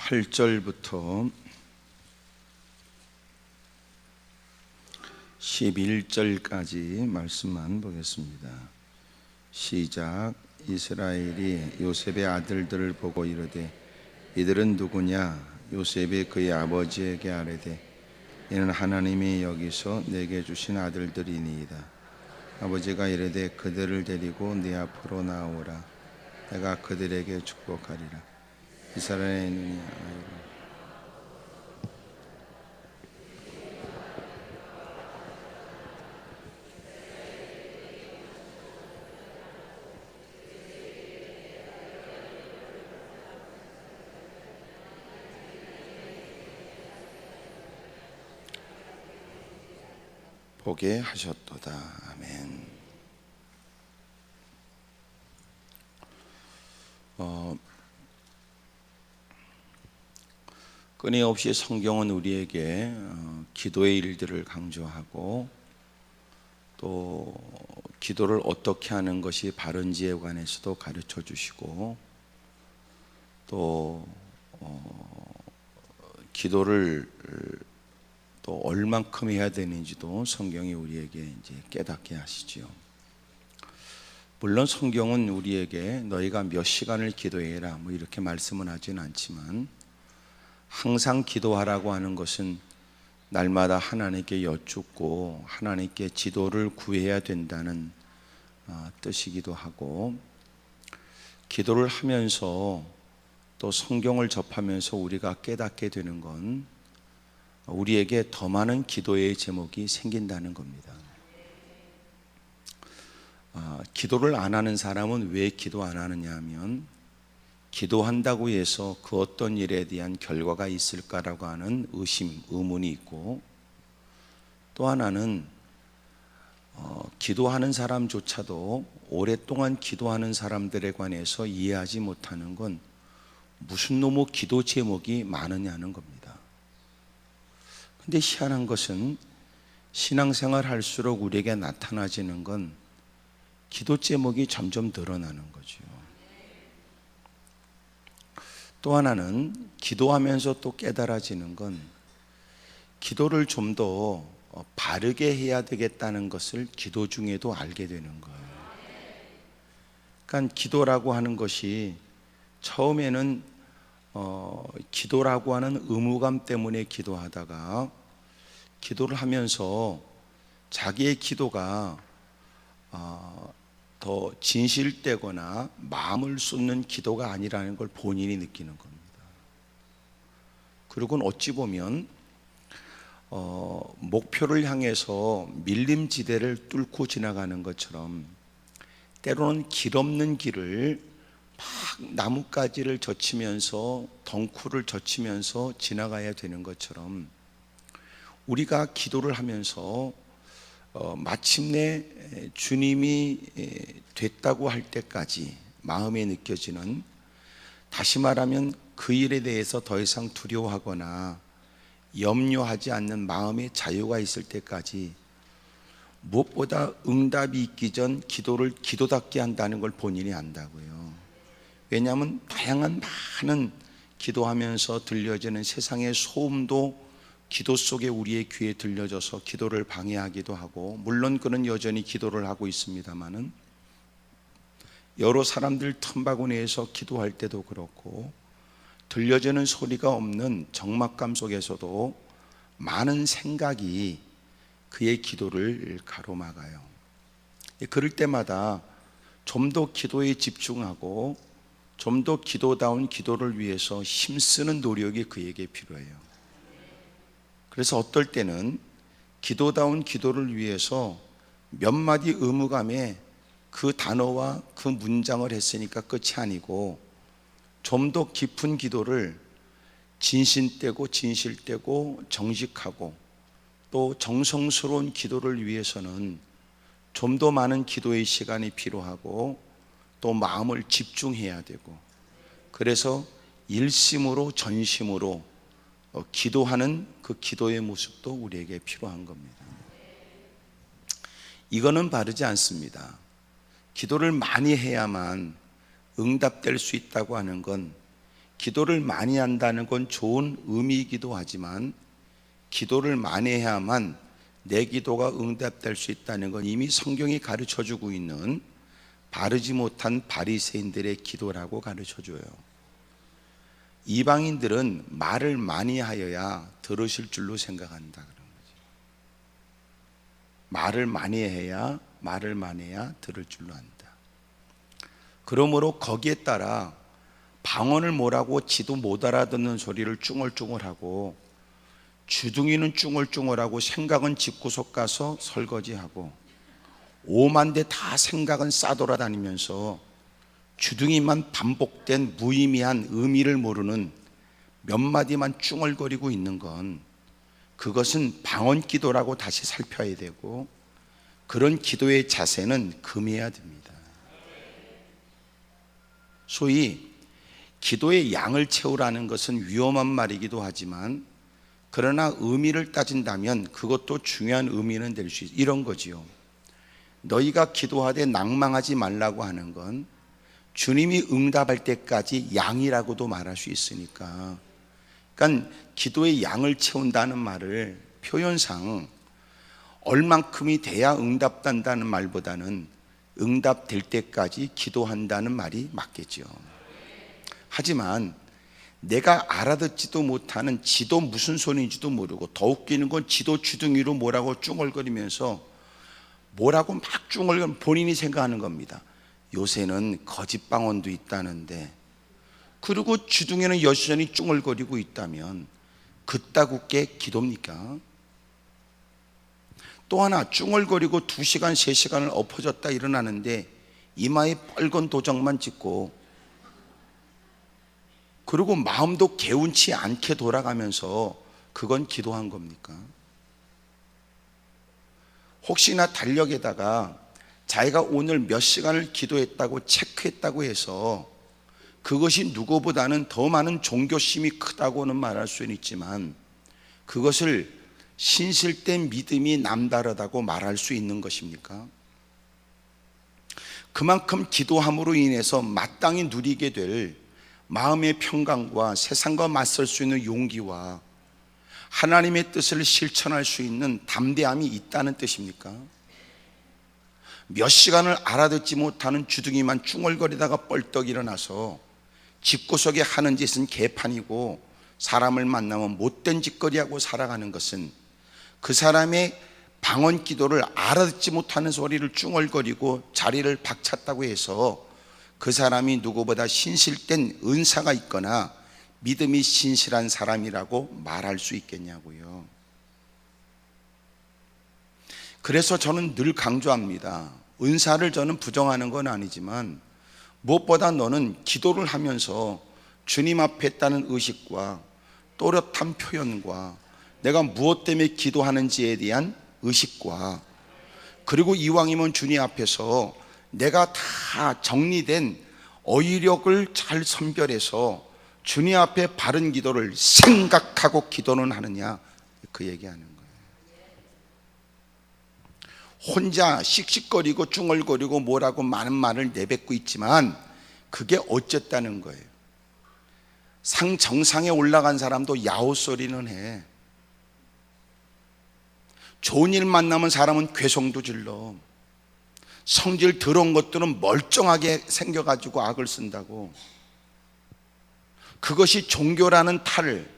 8절부터 11절까지 말씀만 보겠습니다. 시작. 이스라엘이 요셉의 아들들을 보고 이르되 이들은 누구냐? 요셉이 그의 아버지에게 아뢰되 이는 하나님이 여기서 내게 주신 아들들이니이다. 아버지가 이르되 그들을 데리고 네 앞으로 나오라. 내가 그들에게 축복하리라. 이스라엘의 눈이 보게 하셨도다. 아멘. 끊임없이 성경은 우리에게 기도의 일들을 강조하고 또 기도를 어떻게 하는 것이 바른지에 관해서도 가르쳐 주시고 또 기도를 또 얼만큼 해야 되는지도 성경이 우리에게 이제 깨닫게 하시지요. 물론 성경은 우리에게 너희가 몇 시간을 기도해라 뭐 이렇게 말씀은 하진 않지만 항상 기도하라고 하는 것은 날마다 하나님께 여쭙고 하나님께 지도를 구해야 된다는 뜻이기도 하고, 기도를 하면서 또 성경을 접하면서 우리가 깨닫게 되는 건 우리에게 더 많은 기도의 제목이 생긴다는 겁니다. 기도를 안 하는 사람은 왜 기도 안 하느냐 하면 기도한다고 해서 그 어떤 일에 대한 결과가 있을까라고 하는 의심, 의문이 있고, 또 하나는 기도하는 사람조차도 오랫동안 기도하는 사람들에 관해서 이해하지 못하는 건 무슨 놈의 기도 제목이 많으냐는 겁니다. 근데 희한한 것은 신앙생활 할수록 우리에게 나타나지는 건 기도 제목이 점점 늘어나는 거죠. 또 하나는 기도하면서 또 깨달아지는 건 기도를 좀 더 바르게 해야 되겠다는 것을 기도 중에도 알게 되는 거예요. 그러니까 기도라고 하는 것이 처음에는 기도라고 하는 의무감 때문에 기도하다가 기도를 하면서 자기의 기도가 더 진실되거나 마음을 쏟는 기도가 아니라는 걸 본인이 느끼는 겁니다. 그리고 어찌 보면 목표를 향해서 밀림지대를 뚫고 지나가는 것처럼 때로는 길 없는 길을 막 나뭇가지를 젖히면서 덩쿨을 젖히면서 지나가야 되는 것처럼 우리가 기도를 하면서 마침내 주님이 됐다고 할 때까지 마음에 느껴지는, 다시 말하면 그 일에 대해서 더 이상 두려워하거나 염려하지 않는 마음의 자유가 있을 때까지 무엇보다 응답이 있기 전 기도를 기도답게 한다는 걸 본인이 안다고요. 왜냐하면 다양한 많은 기도하면서 들려지는 세상의 소음도 기도 속에 우리의 귀에 들려져서 기도를 방해하기도 하고, 물론 그는 여전히 기도를 하고 있습니다마는 여러 사람들 틈바구니에서 기도할 때도 그렇고 들려지는 소리가 없는 적막감 속에서도 많은 생각이 그의 기도를 가로막아요. 그럴 때마다 좀 더 기도에 집중하고 좀 더 기도다운 기도를 위해서 힘쓰는 노력이 그에게 필요해요. 그래서 어떨 때는 기도다운 기도를 위해서 몇 마디 의무감에 그 단어와 그 문장을 했으니까 끝이 아니고 좀 더 깊은 기도를 진실되고 정직하고 또 정성스러운 기도를 위해서는 좀 더 많은 기도의 시간이 필요하고 또 마음을 집중해야 되고, 그래서 일심으로 전심으로 기도하는 그 기도의 모습도 우리에게 필요한 겁니다. 이거는 바르지 않습니다. 기도를 많이 해야만 응답될 수 있다고 하는 건 기도를 많이 한다는 건 좋은 의미이기도 하지만 기도를 많이 해야만 내 기도가 응답될 수 있다는 건 이미 성경이 가르쳐주고 있는 바르지 못한 바리새인들의 기도라고 가르쳐줘요. 이방인들은 말을 많이 하여야 들으실 줄로 생각한다 그런 거죠. 말을 많이 해야 들을 줄로 한다. 그러므로 거기에 따라 방언을 뭐라고 지도 못 알아듣는 소리를 쭝얼쭝얼하고 주둥이는 쭝얼쭝얼하고 생각은 집구석 가서 설거지하고 오만데 다 생각은 싸돌아다니면서 주둥이만 반복된 무의미한 의미를 모르는 몇 마디만 쭝얼거리고 있는 건 그것은 방언 기도라고 다시 살펴야 되고 그런 기도의 자세는 금해야 됩니다. 소위 기도의 양을 채우라는 것은 위험한 말이기도 하지만 그러나 의미를 따진다면 그것도 중요한 의미는 될 수 있어요. 이런 거지요. 너희가 기도하되 낭망하지 말라고 하는 건 주님이 응답할 때까지 양이라고도 말할 수 있으니까, 그러니까 기도의 양을 채운다는 말을 표현상 얼만큼이 돼야 응답된다는 말보다는 응답될 때까지 기도한다는 말이 맞겠죠. 하지만 내가 알아듣지도 못하는 지도 무슨 소리인지도 모르고 더 웃기는 건 지도 주둥이로 뭐라고 쭝얼거리면서 뭐라고 막 쭝얼거리면 본인이 생각하는 겁니다. 요새는 거짓방언도 있다는데, 그리고 주둥이는 여전히 쭝얼거리고 있다면 그따구게 기도입니까? 또 하나, 쭝얼거리고 2시간 3시간을 엎어졌다 일어나는데 이마에 빨간 도장만 찍고 그리고 마음도 개운치 않게 돌아가면서 그건 기도한 겁니까? 혹시나 달력에다가 자기가 오늘 몇 시간을 기도했다고 체크했다고 해서 그것이 누구보다는 더 많은 종교심이 크다고는 말할 수는 있지만 그것을 신실된 믿음이 남다르다고 말할 수 있는 것입니까? 그만큼 기도함으로 인해서 마땅히 누리게 될 마음의 평강과 세상과 맞설 수 있는 용기와 하나님의 뜻을 실천할 수 있는 담대함이 있다는 뜻입니까? 몇 시간을 알아듣지 못하는 주둥이만 쭝얼거리다가 뻘떡 일어나서 집구석에 하는 짓은 개판이고 사람을 만나면 못된 짓거리하고 살아가는 것은 그 사람의 방언 기도를 알아듣지 못하는 소리를 쭝얼거리고 자리를 박찼다고 해서 그 사람이 누구보다 신실된 은사가 있거나 믿음이 신실한 사람이라고 말할 수 있겠냐고요. 그래서 저는 늘 강조합니다. 은사를 저는 부정하는 건 아니지만 무엇보다 너는 기도를 하면서 주님 앞에 했다는 의식과 또렷한 표현과 내가 무엇 때문에 기도하는지에 대한 의식과 그리고 이왕이면 주님 앞에서 내가 다 정리된 어휘력을 잘 선별해서 주님 앞에 바른 기도를 생각하고 기도는 하느냐, 그 얘기하는 거예요. 혼자 씩씩거리고 쭝얼거리고 뭐라고 많은 말을 내뱉고 있지만 그게 어쨌다는 거예요. 정상에 올라간 사람도 야호소리는 해. 좋은 일 만나면 사람은 괴성도 질러. 성질 더러운 것들은 멀쩡하게 생겨가지고 악을 쓴다고. 그것이 종교라는 탈을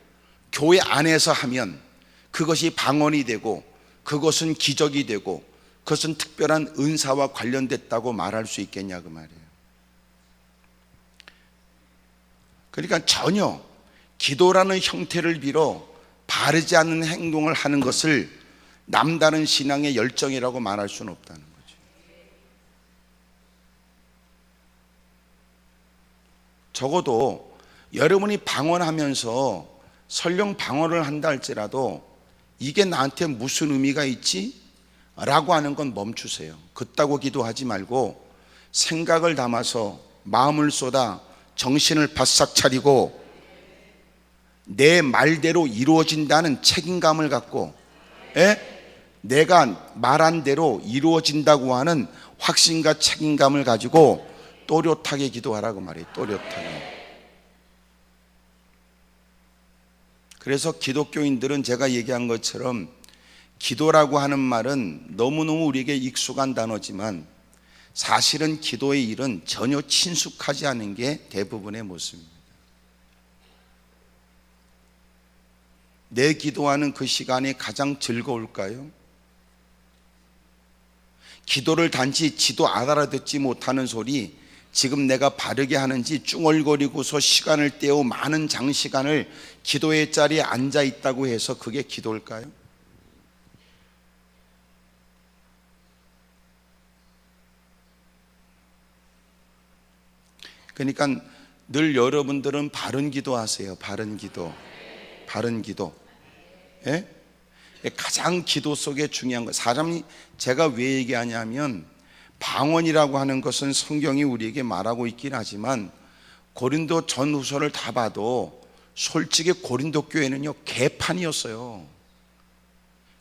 교회 안에서 하면 그것이 방언이 되고 그것은 기적이 되고 그것은 특별한 은사와 관련됐다고 말할 수 있겠냐 그 말이에요. 그러니까 전혀 기도라는 형태를 빌어 바르지 않은 행동을 하는 것을 남다른 신앙의 열정이라고 말할 수는 없다는 거죠. 적어도 여러분이 방언하면서 설령 방언을 한다 할지라도 이게 나한테 무슨 의미가 있지? 라고 하는 건 멈추세요. 그따구 기도하지 말고 생각을 담아서 마음을 쏟아 정신을 바싹 차리고 내 말대로 이루어진다는 책임감을 갖고, 내가 말한 대로 이루어진다고 하는 확신과 책임감을 가지고 또렷하게 기도하라고 말해요. 또렷하게. 그래서 기독교인들은 제가 얘기한 것처럼 기도라고 하는 말은 너무너무 우리에게 익숙한 단어지만 사실은 기도의 일은 전혀 친숙하지 않은 게 대부분의 모습입니다. 내 기도하는 그 시간이 가장 즐거울까요? 기도를 단지 지도 알아듣지 못하는 소리, 지금 내가 바르게 하는지 쭝얼거리고서 시간을 때워 많은 장시간을 기도의 자리에 앉아 있다고 해서 그게 기도일까요? 그러니까 늘 여러분들은 바른 기도하세요. 바른 기도. 바른 기도. 예? 가장 기도 속에 중요한 것. 사람이, 제가 왜 얘기하냐면 방언이라고 하는 것은 성경이 우리에게 말하고 있긴 하지만 고린도 전후서를 다 봐도 솔직히 고린도 교회는요 개판이었어요.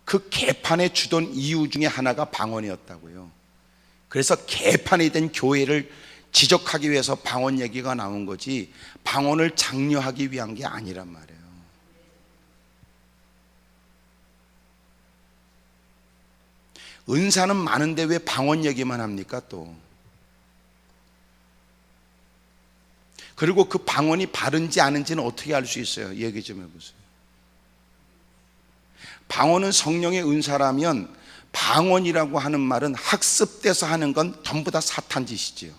그 개판에 주던 이유 중에 하나가 방언이었다고요. 그래서 개판이 된 교회를 지적하기 위해서 방언 얘기가 나온 거지 방언을 장려하기 위한 게 아니란 말이에요. 은사는 많은데 왜 방언 얘기만 합니까 또? 그리고 그 방언이 바른지 아닌지는 어떻게 알 수 있어요? 얘기 좀 해보세요. 방언은 성령의 은사라면 방언이라고 하는 말은 학습돼서 하는 건 전부 다 사탄 짓이지요.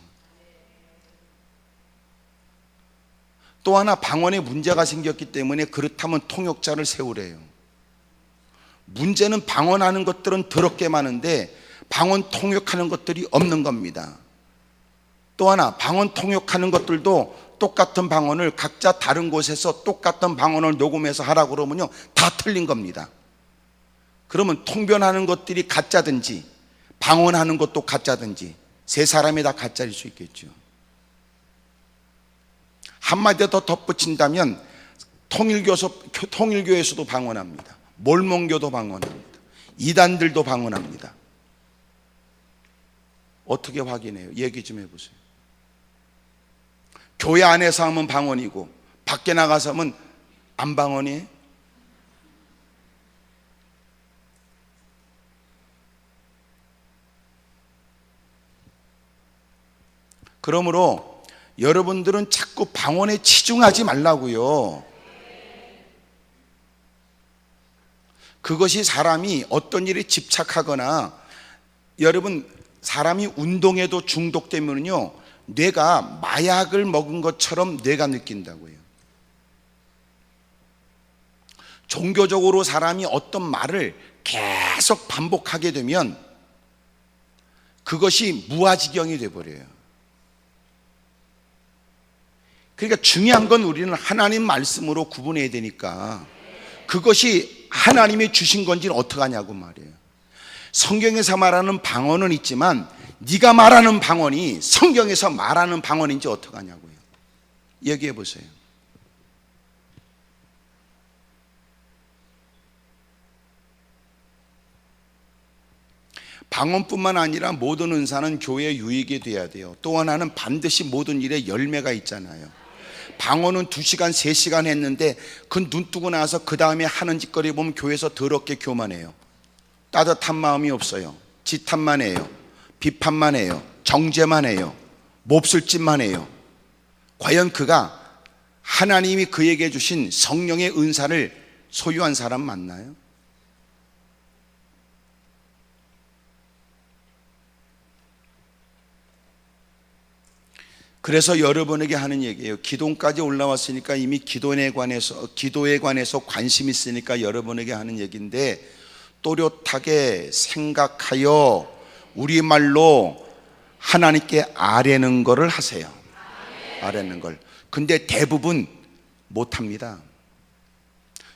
또 하나 방언에 문제가 생겼기 때문에 그렇다면 통역자를 세우래요. 문제는 방언하는 것들은 더럽게 많은데 방언 통역하는 것들이 없는 겁니다. 또 하나 방언 통역하는 것들도 똑같은 방언을 각자 다른 곳에서 똑같은 방언을 녹음해서 하라고 그러면요 다 틀린 겁니다. 그러면 통변하는 것들이 가짜든지 방언하는 것도 가짜든지 세 사람이 다 가짜일 수 있겠죠. 한마디 더 덧붙인다면 통일교에서도 방언합니다. 몰몬교도 방언합니다. 이단들도 방언합니다. 어떻게 확인해요? 얘기 좀 해보세요. 교회 안에서 하면 방언이고 밖에 나가서 하면 안 방언이에요? 그러므로 여러분들은 자꾸 방언에 치중하지 말라고요. 그것이 사람이 어떤 일에 집착하거나, 여러분 사람이 운동에도 중독되면요 뇌가 마약을 먹은 것처럼 뇌가 느낀다고요. 종교적으로 사람이 어떤 말을 계속 반복하게 되면 그것이 무아지경이 돼버려요. 그러니까 중요한 건 우리는 하나님 말씀으로 구분해야 되니까 그것이 하나님이 주신 건지는 어떡하냐고 말이에요. 성경에서 말하는 방언은 있지만 네가 말하는 방언이 성경에서 말하는 방언인지 어떡하냐고요. 얘기해 보세요. 방언뿐만 아니라 모든 은사는 교회의 유익이 돼야 돼요. 또 하나는 반드시 모든 일에 열매가 있잖아요. 방언은 2시간 3시간 했는데 그 눈 뜨고 나서 그 다음에 하는 짓거리 보면 교회에서 더럽게 교만해요. 따뜻한 마음이 없어요. 지탄만 해요. 비판만 해요. 정죄만 해요. 몹쓸 짓만 해요. 과연 그가 하나님이 그에게 주신 성령의 은사를 소유한 사람 맞나요? 그래서 여러분에게 하는 얘기예요. 기도까지 올라왔으니까 이미 기도에 관해서 관심이 있으니까 여러분에게 하는 얘기인데, 또렷하게 생각하여 우리말로 하나님께 아뢰는 거를 하세요. 아뢰는 걸. 근데 대부분 못합니다.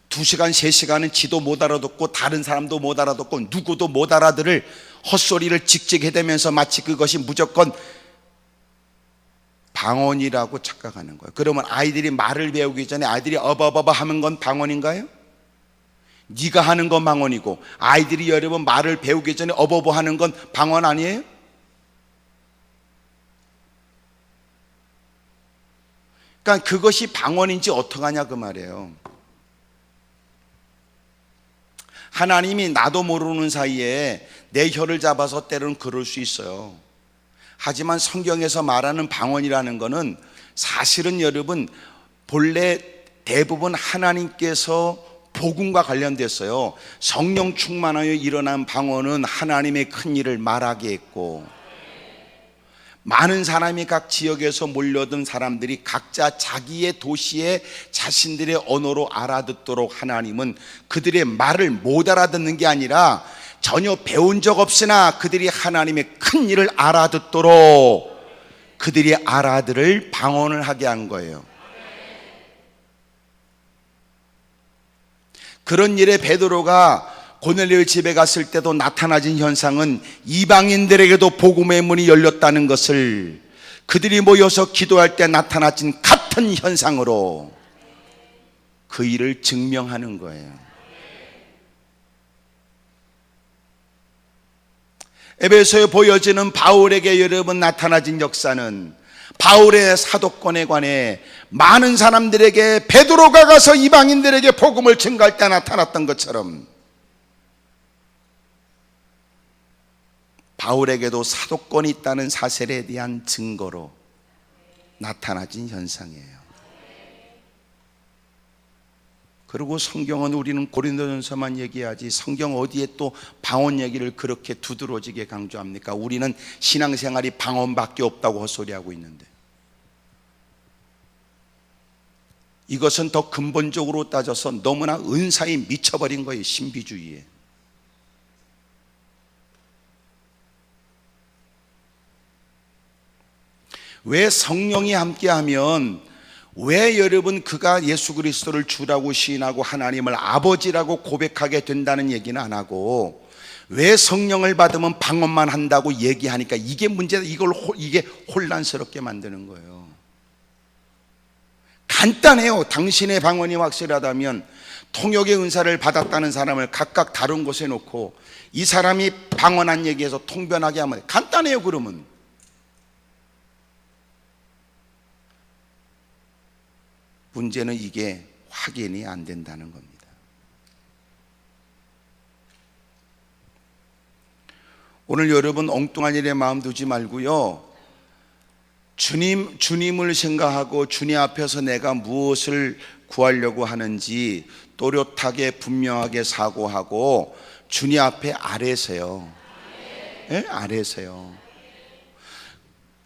2시간 3시간은 지도 못 알아듣고 다른 사람도 못 알아듣고 누구도 못 알아들을 헛소리를 직직해대면서 마치 그것이 무조건 방언이라고 착각하는 거예요. 그러면 아이들이 말을 배우기 전에 아이들이 어버버버 하는 건 방언인가요? 네가 하는 건 방언이고 아이들이 여러분 말을 배우기 전에 어버버 하는 건 방언 아니에요? 그러니까 그것이 방언인지 어떡하냐 그 말이에요. 하나님이 나도 모르는 사이에 내 혀를 잡아서 때로는 그럴 수 있어요. 하지만 성경에서 말하는 방언이라는 것은 사실은 여러분 본래 대부분 하나님께서 복음과 관련됐어요. 성령 충만하여 일어난 방언은 하나님의 큰 일을 말하게 했고, 많은 사람이 각 지역에서 몰려든 사람들이 각자 자기의 도시에 자신들의 언어로 알아듣도록 하나님은 그들의 말을 못 알아듣는 게 아니라 전혀 배운 적 없으나 그들이 하나님의 큰 일을 알아듣도록 그들이 알아들을 방언을 하게 한 거예요. 그런 일에 베드로가 고넬료의 집에 갔을 때도 나타나진 현상은 이방인들에게도 복음의 문이 열렸다는 것을 그들이 모여서 기도할 때 나타나진 같은 현상으로 그 일을 증명하는 거예요. 에베소에 보여지는 바울에게 여러분 나타나진 역사는 바울의 사도권에 관해 많은 사람들에게 베드로가 가서 이방인들에게 복음을 증거할 때 나타났던 것처럼 바울에게도 사도권이 있다는 사실에 대한 증거로 나타나진 현상이에요. 그리고 성경은 우리는 고린도전서만 얘기하지 성경 어디에 또 방언 얘기를 그렇게 두드러지게 강조합니까? 우리는 신앙생활이 방언밖에 없다고 헛소리하고 있는데, 이것은 더 근본적으로 따져서 너무나 은사에 미쳐버린 거예요. 신비주의에. 왜 성령이 함께하면 왜 여러분 그가 예수 그리스도를 주라고 시인하고 하나님을 아버지라고 고백하게 된다는 얘기는 안 하고 왜 성령을 받으면 방언만 한다고 얘기하니까 이게 문제다. 이게 혼란스럽게 만드는 거예요. 간단해요. 당신의 방언이 확실하다면 통역의 은사를 받았다는 사람을 각각 다른 곳에 놓고 이 사람이 방언한 얘기해서 통변하게 하면 간단해요. 그러면 문제는 이게 확인이 안 된다는 겁니다. 오늘 여러분 엉뚱한 일에 마음 두지 말고요, 주님을 생각하고 주님 앞에서 내가 무엇을 구하려고 하는지 또렷하게 분명하게 사고하고 주님 앞에 아뢰세요. 네? 아뢰세요.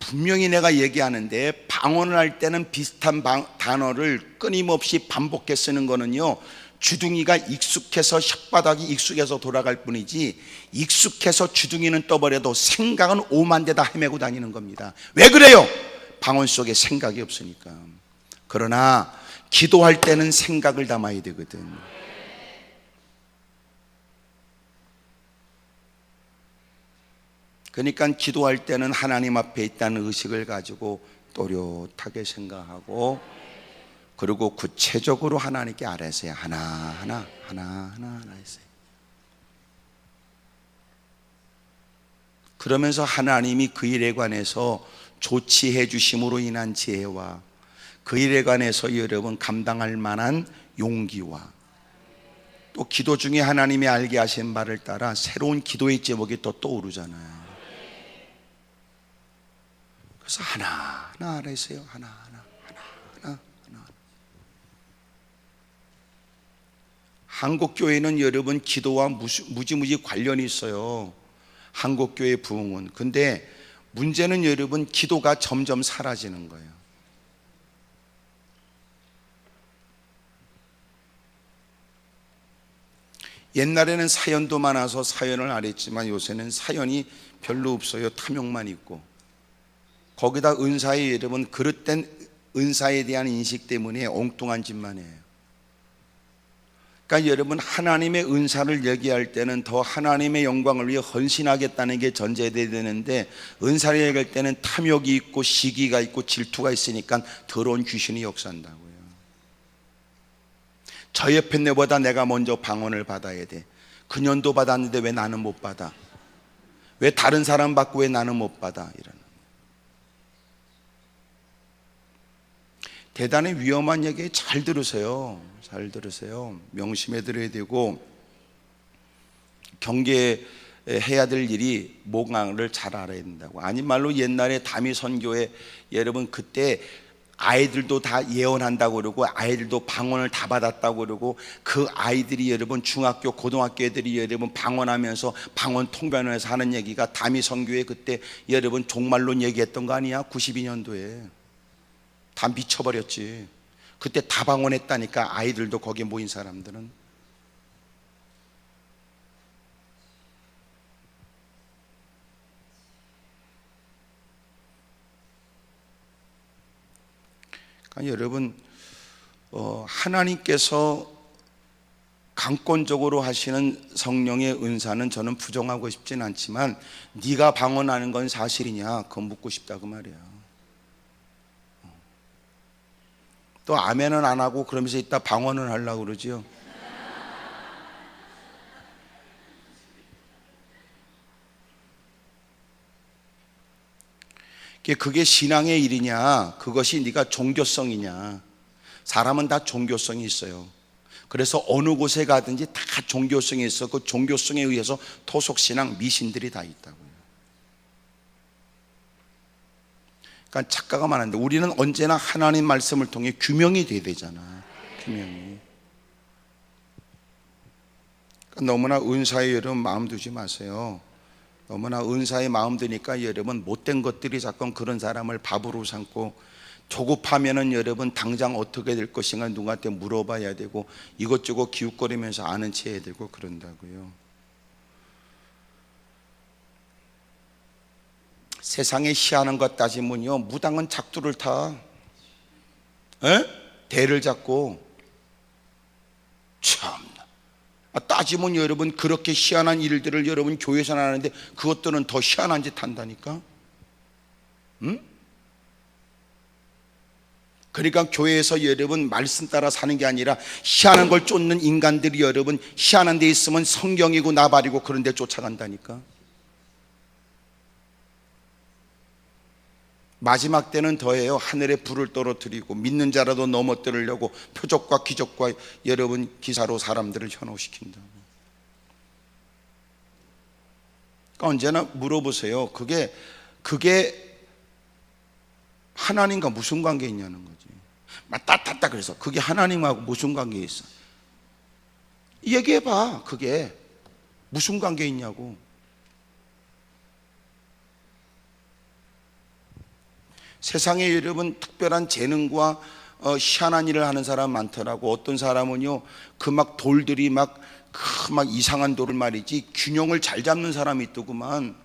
분명히 내가 얘기하는데 방언을 할 때는 비슷한 단어를 끊임없이 반복해 쓰는 거는요, 주둥이가 익숙해서 혓바닥이 익숙해서 돌아갈 뿐이지 익숙해서 주둥이는 떠버려도 생각은 오만 데다 헤매고 다니는 겁니다. 왜 그래요? 방언 속에 생각이 없으니까. 그러나 기도할 때는 생각을 담아야 되거든. 그러니까 기도할 때는 하나님 앞에 있다는 의식을 가지고 또렷하게 생각하고, 그리고 구체적으로 하나님께 아뢰세요. 하나하나 했어요. 그러면서 하나님이 그 일에 관해서 조치해 주심으로 인한 지혜와 그 일에 관해서 여러분 감당할 만한 용기와 또 기도 중에 하나님이 알게 하신 말을 따라 새로운 기도의 제목이 또 떠오르잖아요. 그래서 하나하나 아뢰세요. 하나하나. 한국 교회는 여러분 기도와 무지무지 관련이 있어요. 한국 교회 부흥은. 근데 문제는 여러분 기도가 점점 사라지는 거예요. 옛날에는 사연도 많아서 사연을 아랬지만 요새는 사연이 별로 없어요. 탐욕만 있고. 거기다 은사에 여러분 그릇된 은사에 대한 인식 때문에 엉뚱한 짓만 해요. 그러니까 여러분 하나님의 은사를 얘기할 때는 더 하나님의 영광을 위해 헌신하겠다는 게 전제돼야 되는데, 은사를 얘기할 때는 탐욕이 있고 시기가 있고 질투가 있으니까 더러운 귀신이 역사한다고요. 저 옆에 내보다 내가 먼저 방언을 받아야 돼. 그년도 받았는데 왜 나는 못 받아? 왜 다른 사람 받고 왜 나는 못 받아? 이런 대단히 위험한 얘기 잘 들으세요. 잘 들으세요. 명심해 드려야 되고, 경계해야 될 일이 뭔가를 잘 알아야 된다고. 아닌 말로 옛날에 다미 선교회 여러분 그때 아이들도 다 예언한다고 그러고 아이들도 방언을 다 받았다고 그러고 그 아이들이 여러분 중학교 고등학교 애들이 여러분 방언하면서 방언 통변을 하는 얘기가 다미 선교회 그때 여러분 종말론 얘기했던 거 아니야? 92년도에 다 미쳐버렸지. 그때 다 방언했다니까. 아이들도 거기에 모인 사람들은. 그러니까 여러분 하나님께서 강권적으로 하시는 성령의 은사는 저는 부정하고 싶진 않지만 네가 방언하는 건 사실이냐? 그건 묻고 싶다 그 말이야. 또 아멘은 안 하고 그러면서 이따 방언을 하려고 그러지요. 그게 신앙의 일이냐? 그것이 네가 종교성이냐? 사람은 다 종교성이 있어요. 그래서 어느 곳에 가든지 다 종교성이 있어. 그 종교성에 의해서 토속신앙, 미신들이 다 있다고요. 그러니까 착각가 많은데 우리는 언제나 하나님 말씀을 통해 규명이 돼야 되잖아. 규명이. 그러니까 너무나 은사에 여러분 마음 두지 마세요. 너무나 은사에 마음 드니까 여러분 못된 것들이 자꾸 그런 사람을 밥으로 삼고 조급하면은 여러분 당장 어떻게 될 것인가 누구한테 물어봐야 되고 이것저것 기웃거리면서 아는 체 해야 되고 그런다고요. 세상에 희한한 것 따지면요 무당은 작두를 타. 대를 잡고 참 따지면 여러분 그렇게 희한한 일들을 여러분 교회에서 하는데 그것들은 더 희한한 짓 한다니까. 그러니까 교회에서 여러분 말씀 따라 사는 게 아니라 희한한 걸 쫓는 인간들이 여러분 희한한 데 있으면 성경이고 나발이고 그런 데 쫓아간다니까. 마지막 때는 더해요. 하늘에 불을 떨어뜨리고 믿는 자라도 넘어뜨리려고 표적과 기적과 여러분 기사로 사람들을 현혹시킨다고. 그러니까 언제나 물어보세요. 그게 하나님과 무슨 관계 있냐는 거지. 맞다 그래서 그게 하나님하고 무슨 관계 있어? 얘기해봐. 그게 무슨 관계 있냐고. 세상에 여러분 특별한 재능과 희한한 일을 하는 사람 많더라고. 어떤 사람은요 그 막 돌들이 막 이상한 돌을 말이지 균형을 잘 잡는 사람이 있더구만.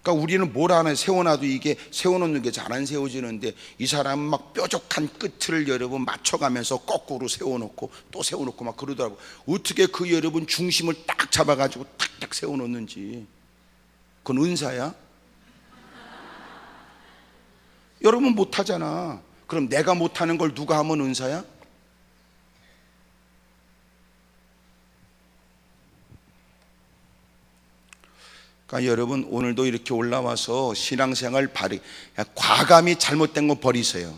그러니까 우리는 뭘 하나 세워놔도 이게 세워놓는 게 잘 안 세워지는데 이 사람은 막 뾰족한 끝을 여러분 맞춰가면서 거꾸로 세워놓고 또 세워놓고 막 그러더라고. 어떻게 그 여러분 중심을 딱 잡아가지고 탁탁 세워놓는지. 그건 은사야? 여러분 못하잖아. 그럼 내가 못하는 걸 누가 하면 은사야? 그러니까 여러분 오늘도 이렇게 올라와서 신앙생활 과감히 잘못된 거 버리세요.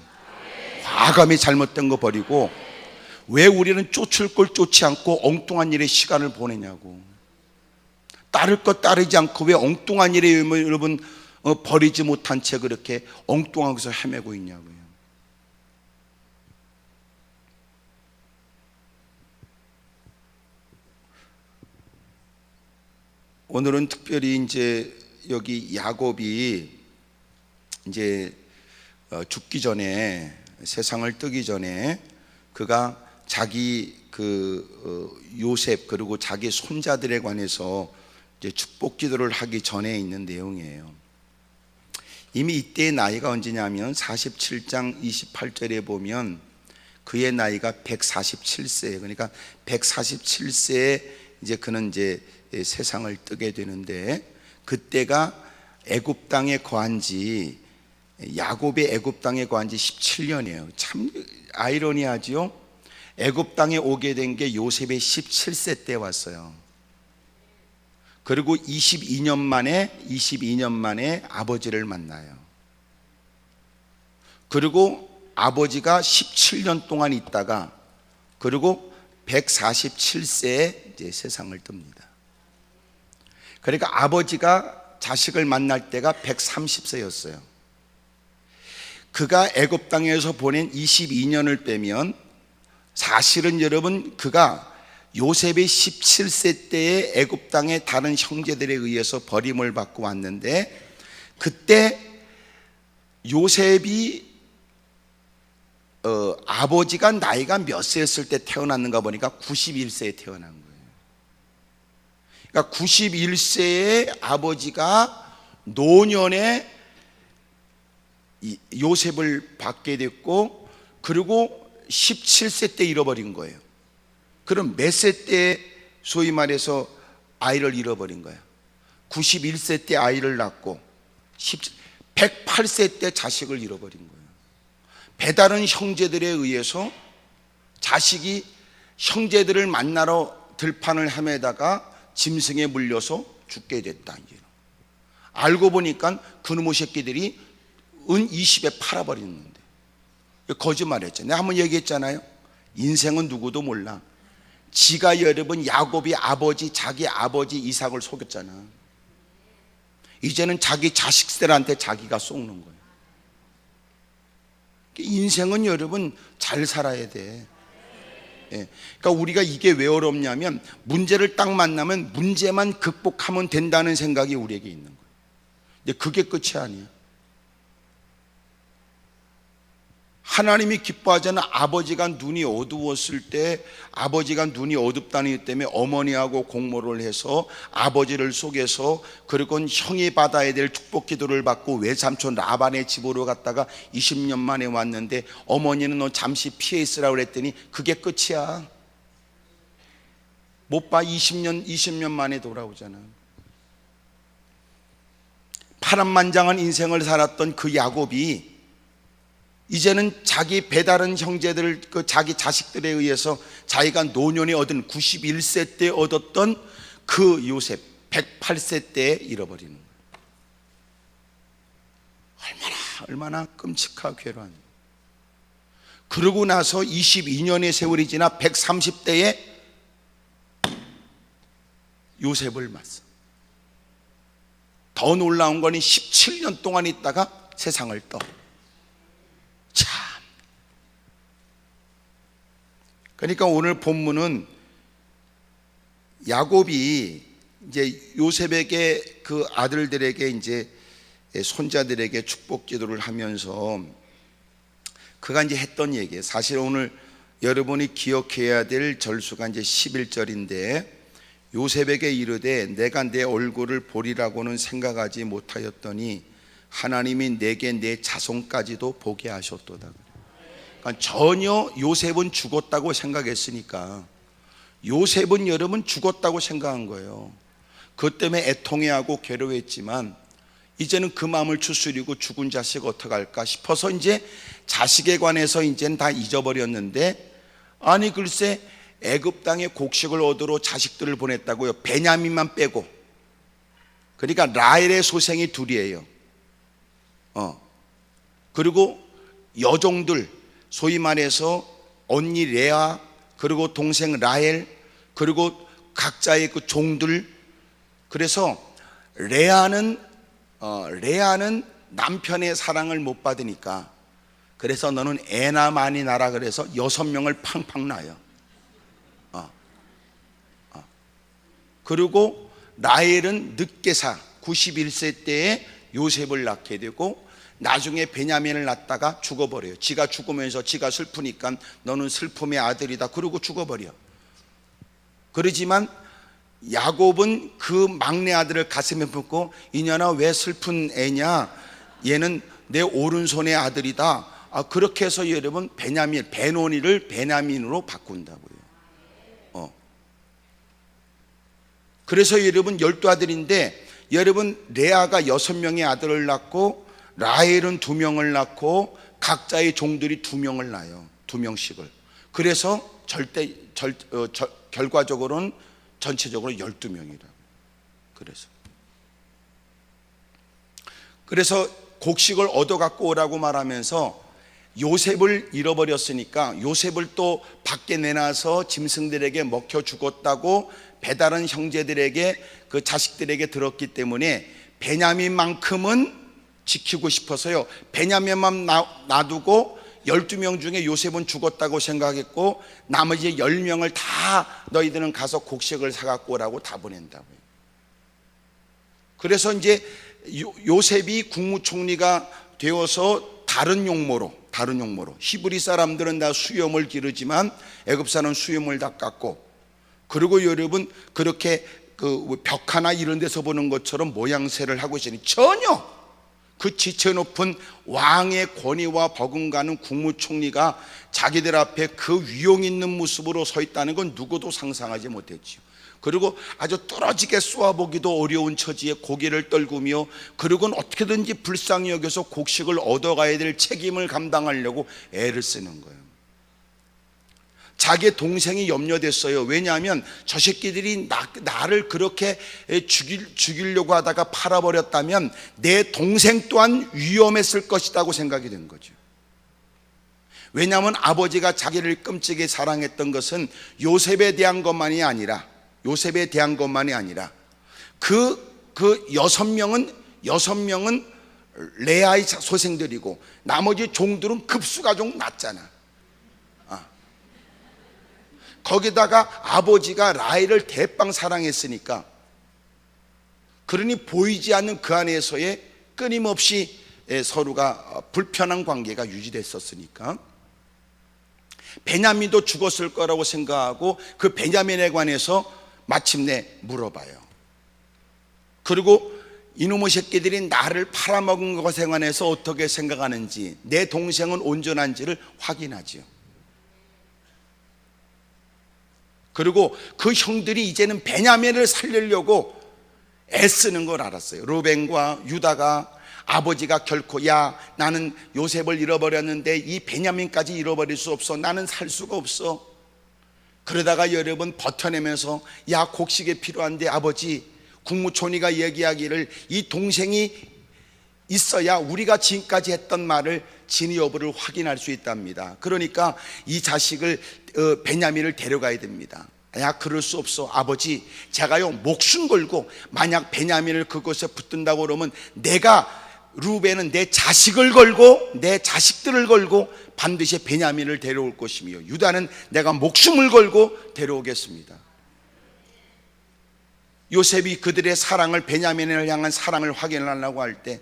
과감히 잘못된 거 버리고 왜 우리는 쫓을 걸 쫓지 않고 엉뚱한 일에 시간을 보내냐고. 따를 것 따르지 않고 왜 엉뚱한 일에 여러분 버리지 못한 채 그렇게 엉뚱한 것을 헤매고 있냐고요. 오늘은 특별히 이제 여기 야곱이 이제 죽기 전에 세상을 뜨기 전에 그가 자기 요셉 그리고 자기 손자들에 관해서 이제 축복 기도를 하기 전에 있는 내용이에요. 이미 이때의 나이가 언제냐면 47장 28절에 보면 그의 나이가 147세. 그러니까 147세에 이제 그는 이제 세상을 뜨게 되는데 그때가 애굽 땅에 거한 지 야곱의 애굽 땅에 거한 지 17년이에요. 참 아이러니하지요. 애굽 땅에 오게 된 게 요셉의 17세 때 왔어요. 그리고 22년 만에 아버지를 만나요. 그리고 아버지가 17년 동안 있다가 그리고 147세에 이제 세상을 뜹니다. 그러니까 아버지가 자식을 만날 때가 130세였어요. 그가 애굽 땅에서 보낸 22년을 빼면 사실은 여러분 그가 요셉의 17세 때에 애굽 땅의 다른 형제들에 의해서 버림을 받고 왔는데, 그때 요셉이 아버지가 나이가 몇 세였을 때 태어났는가 보니까 91세에 태어난 거예요. 그러니까 91세에 아버지가 노년에 요셉을 받게 됐고, 그리고 17세 때 잃어버린 거예요. 그럼 몇 세 때 소위 말해서 아이를 잃어버린 거야? 91세 때 아이를 낳고 108세 때 자식을 잃어버린 거예요. 배다른 형제들에 의해서 자식이 형제들을 만나러 들판을 헤매다가 짐승에 물려서 죽게 됐다. 알고 보니까 그놈의 새끼들이 은 20에 팔아버렸는데, 거짓말했죠. 내가 한번 얘기했잖아요. 인생은 누구도 몰라. 지가 여러분 야곱이 자기 아버지 이삭을 속였잖아. 이제는 자기 자식들한테 자기가 속는 거예요. 인생은 여러분 잘 살아야 돼. 그러니까 우리가 이게 왜 어렵냐면, 문제를 딱 만나면 문제만 극복하면 된다는 생각이 우리에게 있는 거예요. 근데 그게 끝이 아니야. 하나님이 기뻐하잖아. 아버지가 눈이 어두웠을 때, 아버지가 눈이 어둡다는 때문에 어머니하고 공모를 해서 아버지를 속여서, 그리고 형이 받아야 될 축복 기도를 받고 외삼촌 라반의 집으로 갔다가 20년 만에 왔는데, 어머니는 너 잠시 피해 있으라고 그랬더니 그게 끝이야. 못 봐. 20년 만에 돌아오잖아. 파란만장한 인생을 살았던 그 야곱이 이제는 자기 배다른 형제들, 자기 자식들에 의해서 자기가 노년에 얻은 91세 때 얻었던 그 요셉 108세 때에 잃어버리는 거예요. 얼마나 끔찍하고 괴로운. 그러고 나서 22년의 세월이 지나 130대에 요셉을 맞서. 더 놀라운 거는 17년 동안 있다가 세상을 떠. 참. 그러니까 오늘 본문은 야곱이 이제 요셉에게, 그 아들들에게, 이제 손자들에게 축복 기도를 하면서 그가 이제 했던 얘기예요. 사실 오늘 여러분이 기억해야 될 절수가 이제 11절인데, 요셉에게 이르되 내가 내 얼굴을 보리라고는 생각하지 못하였더니 하나님이 내게 내 자손까지도 보게 하셨도다. 그러니까 전혀 요셉은 죽었다고 생각했으니까, 요셉은 여러분 죽었다고 생각한 거예요. 그것 때문에 애통해하고 괴로워했지만, 이제는 그 마음을 추스리고 죽은 자식 어떡할까 싶어서 이제 자식에 관해서 이제는 다 잊어버렸는데, 아니 글쎄 애굽 땅에 곡식을 얻으러 자식들을 보냈다고요. 베냐민만 빼고. 그러니까 라헬의 소생이 둘이에요. 그리고 여종들, 소위 말해서 언니 레아, 그리고 동생 라헬, 그리고 각자의 그 종들. 그래서 레아는 남편의 사랑을 못 받으니까, 그래서 너는 애나 많이 낳아라 그래서 6명을 팡팡 낳아요. 그리고 라헬은 늦게사 91세 때에 요셉을 낳게 되고, 나중에 베냐민을 낳다가 죽어버려요. 지가 죽으면서 지가 슬프니까 너는 슬픔의 아들이다 그러고 죽어버려. 그러지만 야곱은 그 막내 아들을 가슴에 품고, 이년아 왜 슬픈 애냐, 얘는 내 오른손의 아들이다. 그렇게 해서 여러분 베노니를 베냐민으로 바꾼다고요. 그래서 여러분 12아들인데, 여러분 레아가 6명의 아들을 낳고, 라헬은 2명을 낳고, 각자의 종들이 2명을 낳아요. 2명씩을. 그래서 결과적으로는 전체적으로 12명이라. 그래서 곡식을 얻어 갖고 오라고 말하면서 요셉을 잃어버렸으니까 요셉을 또 밖에 내놔서 짐승들에게 먹혀 죽었다고 배다른 형제들에게 그 자식들에게 들었기 때문에 베냐민만큼은 지키고 싶어서요, 베냐민만 놔두고 12명 중에 요셉은 죽었다고 생각했고 나머지 10명을 다 너희들은 가서 곡식을 사갖고 오라고 다 보낸다고요. 그래서 이제 요셉이 국무총리가 되어서 다른 용모로 히브리 사람들은 다 수염을 기르지만 애굽 사람은 수염을 다 깎고, 그리고 여러분 그렇게 그 벽화나 이런 데서 보는 것처럼 모양새를 하고 있으니 전혀 그 지체 높은 왕의 권위와 버금가는 국무총리가 자기들 앞에 그 위용 있는 모습으로 서 있다는 건 누구도 상상하지 못했지요. 그리고 아주 뚫어지게 쏘아보기도 어려운 처지에 고개를 떨구며, 그리고는 어떻게든지 불쌍히 여겨서 곡식을 얻어가야 될 책임을 감당하려고 애를 쓰는 거예요. 자기의 동생이 염려됐어요. 왜냐하면 저 새끼들이 나를 그렇게 죽이려고 하다가 팔아버렸다면 내 동생 또한 위험했을 것이라고 생각이 된 거죠. 왜냐하면 아버지가 자기를 끔찍이 사랑했던 것은 요셉에 대한 것만이 아니라 그 6명은 레아의 소생들이고 나머지 종들은 급수가종 낳잖아. 거기다가 아버지가 라헬을 대빵 사랑했으니까, 그러니 보이지 않는 그 안에서의 끊임없이 서로가 불편한 관계가 유지됐었으니까 베냐민도 죽었을 거라고 생각하고 그 베냐민에 관해서 마침내 물어봐요. 그리고 이놈의 새끼들이 나를 팔아먹은 것에 관해서 어떻게 생각하는지, 내 동생은 온전한지를 확인하지요. 그리고 그 형들이 이제는 베냐민을 살리려고 애쓰는 걸 알았어요. 루벤과 유다가 아버지가 결코 야 나는 요셉을 잃어버렸는데 이 베냐민까지 잃어버릴 수 없어, 나는 살 수가 없어. 그러다가 여러분 버텨내면서 야 곡식이 필요한데 아버지, 국무총리가 얘기하기를 이 동생이 있어야 우리가 지금까지 했던 말을 진위 여부를 확인할 수 있답니다. 그러니까 이 자식을 베냐민을 데려가야 됩니다. 야 그럴 수 없어 아버지, 제가요 목숨 걸고 만약 베냐민을 그곳에 붙든다고 그러면 내가 루벤은 내 자식을 걸고 내 자식들을 걸고 반드시 베냐민을 데려올 것이며 유다는 내가 목숨을 걸고 데려오겠습니다. 요셉이 그들의 사랑을, 베냐민을 향한 사랑을 확인하려고 할 때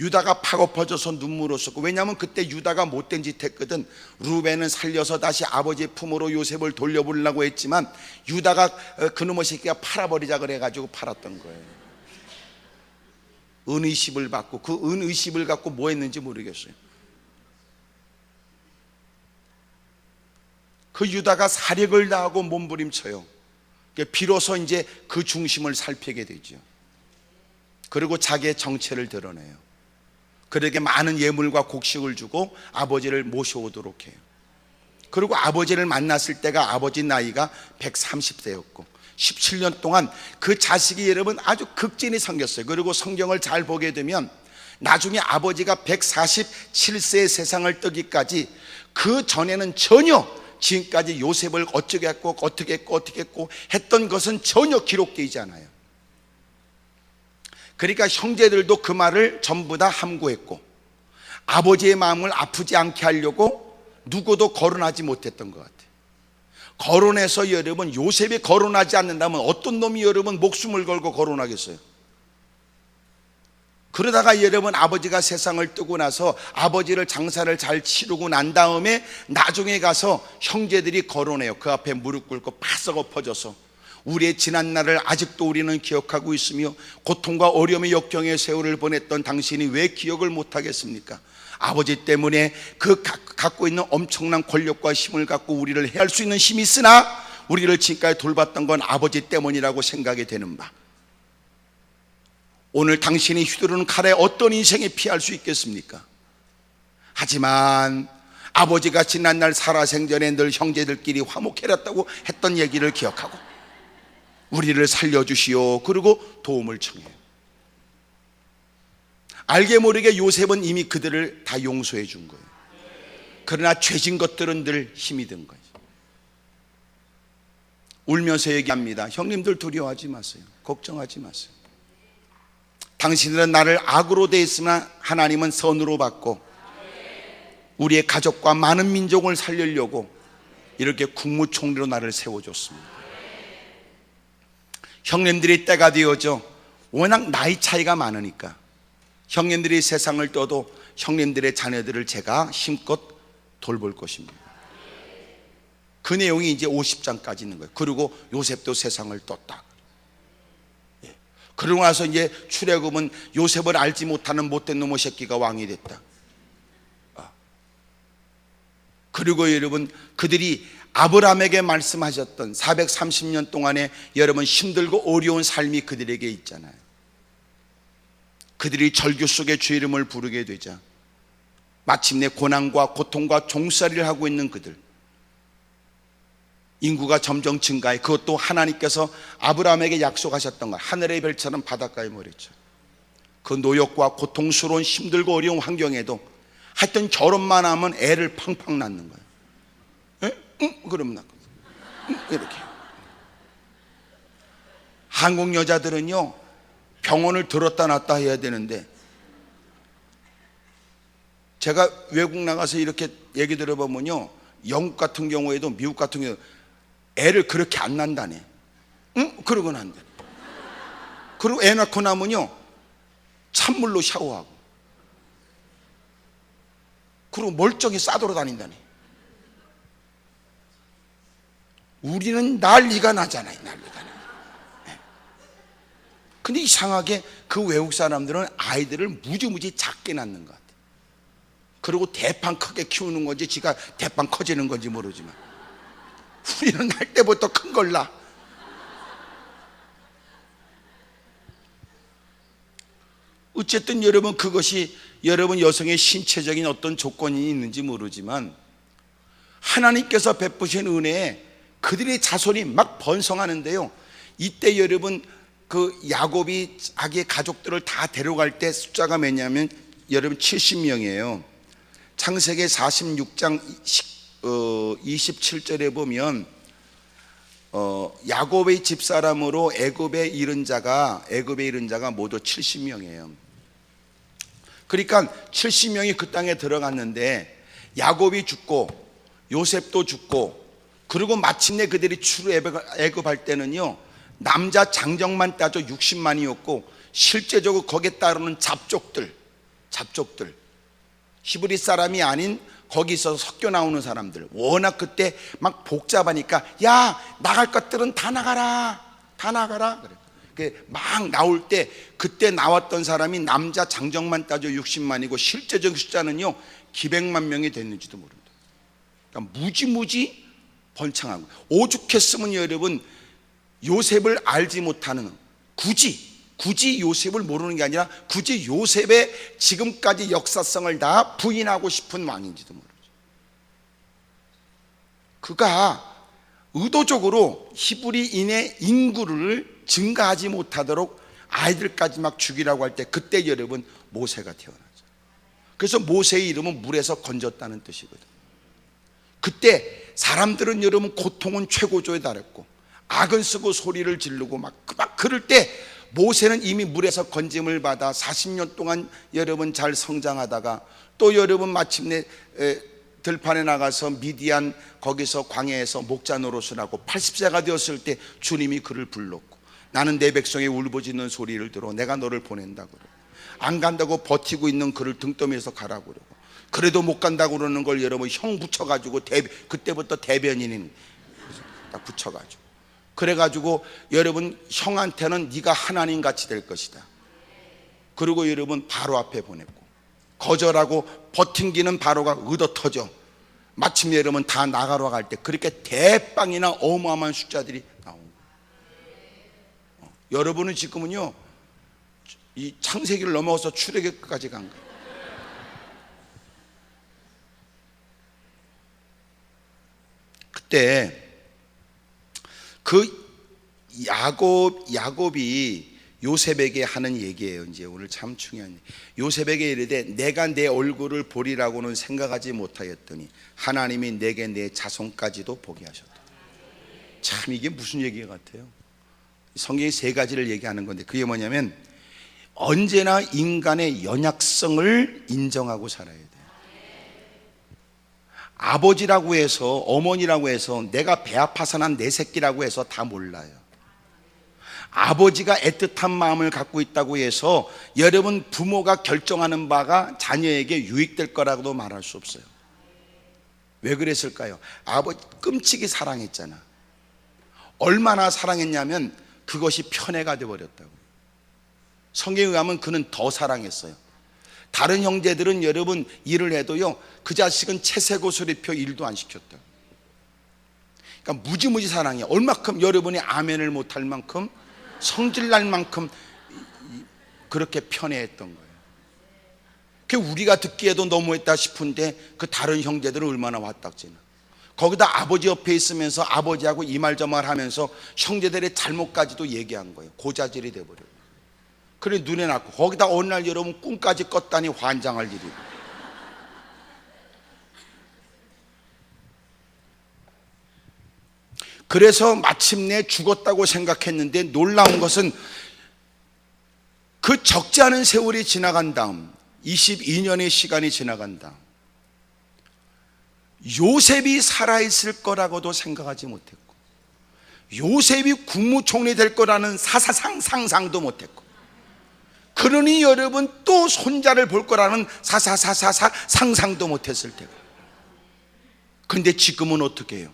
유다가 파고퍼져서 눈물을 쏟고, 왜냐하면 그때 유다가 못된 짓 했거든. 루벤은 살려서 다시 아버지의 품으로 요셉을 돌려보려고 했지만 유다가 그놈의 새끼가 팔아버리자 그래가지고 팔았던 거예요. 은의십을 받고, 그 은의십을 갖고 뭐 했는지 모르겠어요. 그 유다가 사력을 다하고 몸부림쳐요. 비로소 이제 그 중심을 살피게 되죠. 그리고 자기의 정체를 드러내요. 그에게 많은 예물과 곡식을 주고 아버지를 모셔오도록 해요. 그리고 아버지를 만났을 때가 아버지 나이가 130세였고 17년 동안 그 자식이 여러분 아주 극진히 생겼어요. 그리고 성경을 잘 보게 되면 나중에 아버지가 147세의 세상을 뜨기까지 그 전에는 전혀 지금까지 요셉을 어떻게 했고 했던 것은 전혀 기록되지 않아요. 그러니까 형제들도 그 말을 전부 다 함구했고 아버지의 마음을 아프지 않게 하려고 누구도 거론하지 못했던 것 같아요. 거론해서 여러분 요셉이 거론하지 않는다면 어떤 놈이 여러분 목숨을 걸고 거론하겠어요? 그러다가 여러분 아버지가 세상을 뜨고 나서 아버지를 장사를 잘 치르고 난 다음에 나중에 가서 형제들이 거론해요. 그 앞에 무릎 꿇고 바싹 엎어져서 우리의 지난 날을 아직도 우리는 기억하고 있으며 고통과 어려움의 역경의 세월을 보냈던 당신이 왜 기억을 못하겠습니까? 아버지 때문에 그 갖고 있는 엄청난 권력과 힘을 갖고 우리를 해할 수 있는 힘이 있으나 우리를 지금까지 돌봤던 건 아버지 때문이라고 생각이 되는 바, 오늘 당신이 휘두르는 칼에 어떤 인생이 피할 수 있겠습니까? 하지만 아버지가 지난날 살아생전에 늘 형제들끼리 화목해렸다고 했던 얘기를 기억하고 우리를 살려주시오. 그리고 도움을 청해요. 알게 모르게 요셉은 이미 그들을 다 용서해 준 거예요. 그러나 죄진 것들은 늘 힘이 든 거죠. 울면서 얘기합니다. 형님들 두려워하지 마세요. 걱정하지 마세요. 당신들은 나를 악으로 대했으나 하나님은 선으로 받고 우리의 가족과 많은 민족을 살리려고 이렇게 국무총리로 나를 세워줬습니다. 형님들이 때가 되어져 워낙 나이 차이가 많으니까 형님들이 세상을 떠도 형님들의 자녀들을 제가 힘껏 돌볼 것입니다. 그 내용이 이제 50장까지 있는 거예요. 그리고 요셉도 세상을 떴다. 그러고 나서 이제 출애굽은 요셉을 알지 못하는 못된 놈의 새끼가 왕이 됐다. 그리고 여러분, 그들이 아브라함에게 말씀하셨던 430년 동안에 여러분 힘들고 어려운 삶이 그들에게 있잖아요. 그들이 절규 속에 주의 이름을 부르게 되자 마침내 고난과 고통과 종살이를 하고 있는 그들, 인구가 점점 증가해. 그것도 하나님께서 아브라함에게 약속하셨던 것, 하늘의 별처럼 바닷가의 모래처럼. 그 노역과 고통스러운 힘들고 어려운 환경에도 하여튼 결혼만 하면 애를 팡팡 낳는 거예요. 그러면 낳거든. 이렇게. 한국 여자들은요, 병원을 들었다 놨다 해야 되는데, 제가 외국 나가서 이렇게 얘기 들어보면요, 영국 같은 경우에도 미국 같은 경우에도 애를 그렇게 안 낳는다네. 그러고는 안 돼. 그리고 애 낳고 나면요, 찬물로 샤워하고, 그리고 멀쩡히 싸돌아다닌다네. 우리는 난리가 나잖아요. 난리가 나. 근데 이상하게 그 외국 사람들은 아이들을 무지무지 작게 낳는 것 같아요. 그리고 대판 크게 키우는 건지 지가 대판 커지는 건지 모르지만 우리는 날 때부터 큰 걸 낳아. 어쨌든 여러분, 그것이 여러분 여성의 신체적인 어떤 조건이 있는지 모르지만 하나님께서 베푸신 은혜에 그들의 자손이 막 번성하는데요, 이때 여러분 그 야곱이 자기의 가족들을 다 데려갈 때 숫자가 몇냐면 여러분 70명이에요 창세기 46장 27절에 보면 야곱의 집사람으로 애굽에 이른 자가 모두 70명이에요 그러니까 70명이 그 땅에 들어갔는데 야곱이 죽고 요셉도 죽고, 그리고 마침내 그들이 출애굽할 때는요, 남자 장정만 따져 60만이었고 실제적으로 거기에 따르는 잡족들 히브리 사람이 아닌 거기서 섞여 나오는 사람들, 워낙 그때 막 복잡하니까 야, 나갈 것들은 다 나가라 그래. 막 나올 때 그때 나왔던 사람이 남자 장정만 따져 60만이고 실제적 숫자는요 기백만 명이 됐는지도 모릅니다. 그러니까 무지무지 번창하고, 오죽했으면 여러분 요셉을 알지 못하는, 굳이 요셉을 모르는 게 아니라 굳이 요셉의 지금까지 역사성을 다 부인하고 싶은 왕인지도 모르죠. 그가 의도적으로 히브리인의 인구를 증가하지 못하도록 아이들까지 막 죽이라고 할 때, 그때 여러분 모세가 태어나죠. 그래서 모세의 이름은 물에서 건졌다는 뜻이거든요. 그때 사람들은 여러분 고통은 최고조에 달했고 악은 쓰고 소리를 지르고 막 그럴 때 모세는 이미 물에서 건짐을 받아 40년 동안 여러분 잘 성장하다가 또 여러분 마침내 들판에 나가서 미디안 거기서 광야에서 목자 노릇을 하고 80세가 되었을 때 주님이 그를 불렀고, 나는 내 백성의 울부짖는 소리를 들어 내가 너를 보낸다고 그러고, 안 간다고 버티고 있는 그를 등떠밀어서 가라고 그러고, 그래도 못 간다고 그러는 걸 여러분 형 붙여가지고 그때부터 대변인인 딱 붙여가지고, 그래가지고 여러분 형한테는 네가 하나님 같이 될 것이다. 그리고 여러분 바로 앞에 보냈고, 거절하고 버팅기는 바로가 의도 터져 마침내 여러분 다 나가러 갈 때 그렇게 대빵이나 어마어마한 숫자들이 나온 거예요. 여러분은 지금은요 이 창세기를 넘어서 출애굽까지 간 거예요. 그때 그 야곱이 요셉에게 하는 얘기예요. 이제 오늘 참 중요한, 요셉에게 이르되 내가 내 얼굴을 보리라고는 생각하지 못하였더니 하나님이 내게 내 자손까지도 보게 하셨다. 참 이게 무슨 얘기 같아요? 성경이 세 가지를 얘기하는 건데 그게 뭐냐면 언제나 인간의 연약성을 인정하고 살아야 돼요. 아버지라고 해서, 어머니라고 해서 내가 배 아파서 난 내 새끼라고 해서 다 몰라요. 아버지가 애틋한 마음을 갖고 있다고 해서 여러분 부모가 결정하는 바가 자녀에게 유익될 거라고도 말할 수 없어요. 왜 그랬을까요? 아버지 끔찍이 사랑했잖아. 얼마나 사랑했냐면 그것이 편애가 되어버렸다고. 성경에 의하면 그는 더 사랑했어요. 다른 형제들은 여러분 일을 해도요 그 자식은 채색 옷을 입혀 일도 안 시켰다. 그러니까 무지무지 사랑해. 얼마큼 여러분이 아멘을 못할 만큼, 성질날 만큼 그렇게 편애했던 거예요. 그 우리가 듣기에도 너무했다 싶은데 그 다른 형제들은 얼마나 와딱지나. 거기다 아버지 옆에 있으면서 아버지하고 이 말 저 말 하면서 형제들의 잘못까지도 얘기한 거예요. 고자질이 돼버려요. 그래 눈에 났고 거기다 어느 날 여러분 꿈까지 꿨다니 환장할 일이고. 그래서 마침내 죽었다고 생각했는데 놀라운 것은 그 적지 않은 세월이 지나간 다음 22년의 시간이 지나간 다음 요셉이 살아있을 거라고도 생각하지 못했고 요셉이 국무총리 될 거라는 사사상 상상도 못했고 그러니 여러분 또 손자를 볼 거라는 사사사사사 상상도 못했을 테고 근데 지금은 어떻게 해요?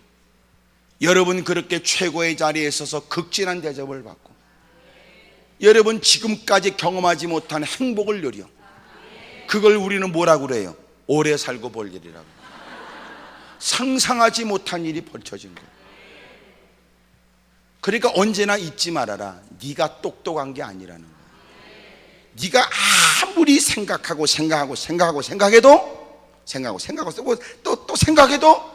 여러분 그렇게 최고의 자리에 있어서 극진한 대접을 받고 여러분 지금까지 경험하지 못한 행복을 누려 그걸 우리는 뭐라고 그래요? 오래 살고 볼 일이라고. 상상하지 못한 일이 벌쳐진 거예요. 그러니까 언제나 잊지 말아라. 네가 똑똑한 게 아니라는 거예요. 네가 아무리 생각해도 또 생각해도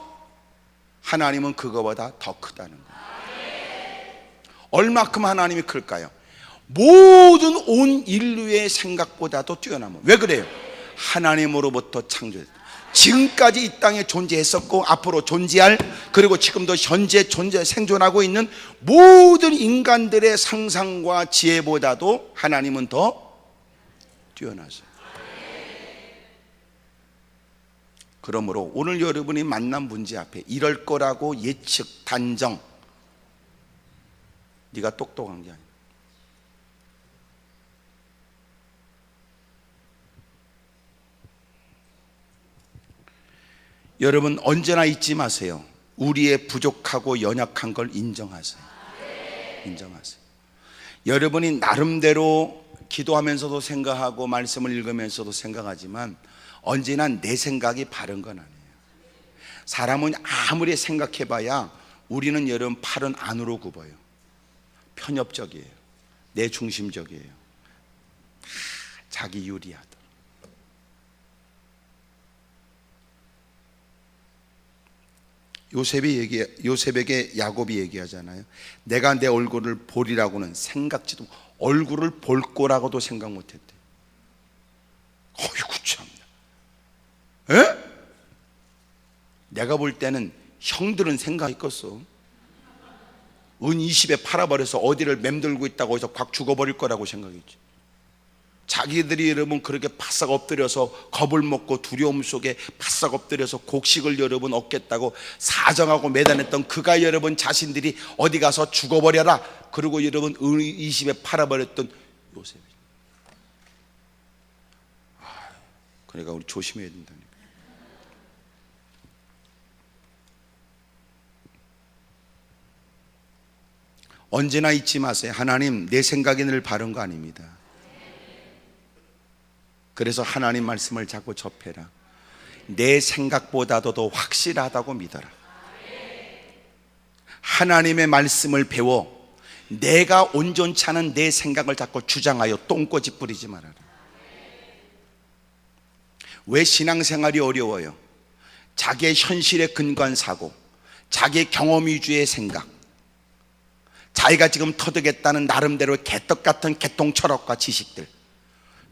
하나님은 그거보다 더 크다는 거예요. 얼마큼 하나님이 클까요? 모든 온 인류의 생각보다도 뛰어나면. 왜 그래요? 하나님으로부터 창조했다. 지금까지 이 땅에 존재했었고 앞으로 존재할, 그리고 지금도 현재 생존하고 있는 모든 인간들의 상상과 지혜보다도 하나님은 더 뛰어나세요. 그러므로 오늘 여러분이 만난 문제 앞에 이럴 거라고 예측, 단정, 네가 똑똑한 게 아니야. 여러분 언제나 잊지 마세요. 우리의 부족하고 연약한 걸 인정하세요. 인정하세요. 여러분이 나름대로 기도하면서도 생각하고 말씀을 읽으면서도 생각하지만 언제나 내 생각이 바른 건 아니에요. 사람은 아무리 생각해봐야 우리는 여러분 팔은 안으로 굽어요. 편협적이에요. 내 중심적이에요. 다 자기 유리하다. 요셉에게 야곱이 얘기하잖아요. 내가 내 얼굴을 보리라고는 생각지도, 얼굴을 볼 거라고도 생각 못했대. 어이구 참나. 에? 내가 볼 때는 형들은 생각했겠어. 은 20에 팔아버려서 어디를 맴돌고 있다고 해서 확 죽어버릴 거라고 생각했지. 자기들이 여러분 그렇게 바싹 엎드려서 겁을 먹고 두려움 속에 바싹 엎드려서 곡식을 여러분 얻겠다고 사정하고 매단했던 그가 여러분 자신들이 어디 가서 죽어버려라 그리고 여러분 은 20에 팔아버렸던 요셉이. 그러니까 우리 조심해야 된다니까. 언제나 잊지 마세요. 하나님 내 생각이 늘 바른 거 아닙니다. 그래서 하나님 말씀을 자꾸 접해라. 내 생각보다도 더 확실하다고 믿어라. 하나님의 말씀을 배워 내가 온전치 않은 내 생각을 자꾸 주장하여 똥꼬집 부리지 말아라. 왜 신앙생활이 어려워요? 자기의 현실에 근거한 사고, 자기의 경험 위주의 생각, 자기가 지금 터득했다는 나름대로 개떡 같은 개통 철학과 지식들,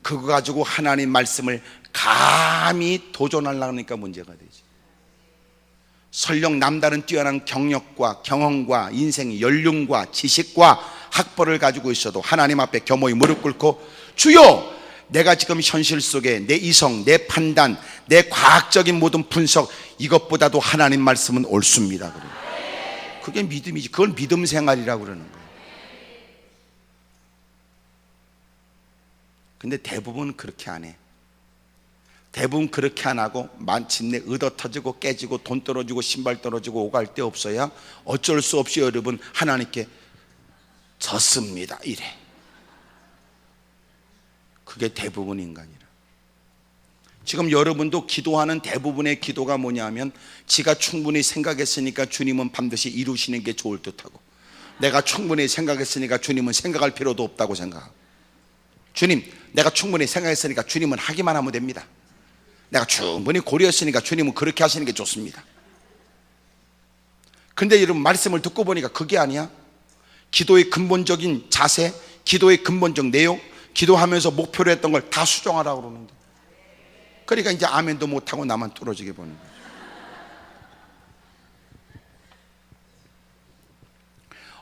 그거 가지고 하나님 말씀을 감히 도전하려고 하니까 문제가 되지. 설령 남다른 뛰어난 경력과 경험과 인생 연륜과 지식과 학벌을 가지고 있어도 하나님 앞에 겸허히 무릎 꿇고, 주여, 내가 지금 현실 속에 내 이성, 내 판단, 내 과학적인 모든 분석, 이것보다도 하나님 말씀은 옳습니다. 그게 믿음이지. 그걸 믿음 생활이라고 그러는 거예요. 근데 대부분 그렇게 안 해. 대부분 그렇게 안 하고 마침내 얻어 터지고 깨지고 돈 떨어지고 신발 떨어지고 오갈 데 없어야 어쩔 수 없이 여러분 하나님께 졌습니다 이래. 그게 대부분 인간이라. 지금 여러분도 기도하는 대부분의 기도가 뭐냐면, 지가 충분히 생각했으니까 주님은 반드시 이루시는 게 좋을 듯하고, 내가 충분히 생각했으니까 주님은 생각할 필요도 없다고 생각하고, 주님, 내가 충분히 생각했으니까 주님은 하기만 하면 됩니다. 내가 충분히 고려했으니까 주님은 그렇게 하시는 게 좋습니다. 근데 여러분 말씀을 듣고 보니까 그게 아니야. 기도의 근본적인 자세, 기도의 근본적 내용, 기도하면서 목표로 했던 걸 다 수정하라고 그러는데, 그러니까 이제 아멘도 못하고 나만 뚫어지게 보는 거예요.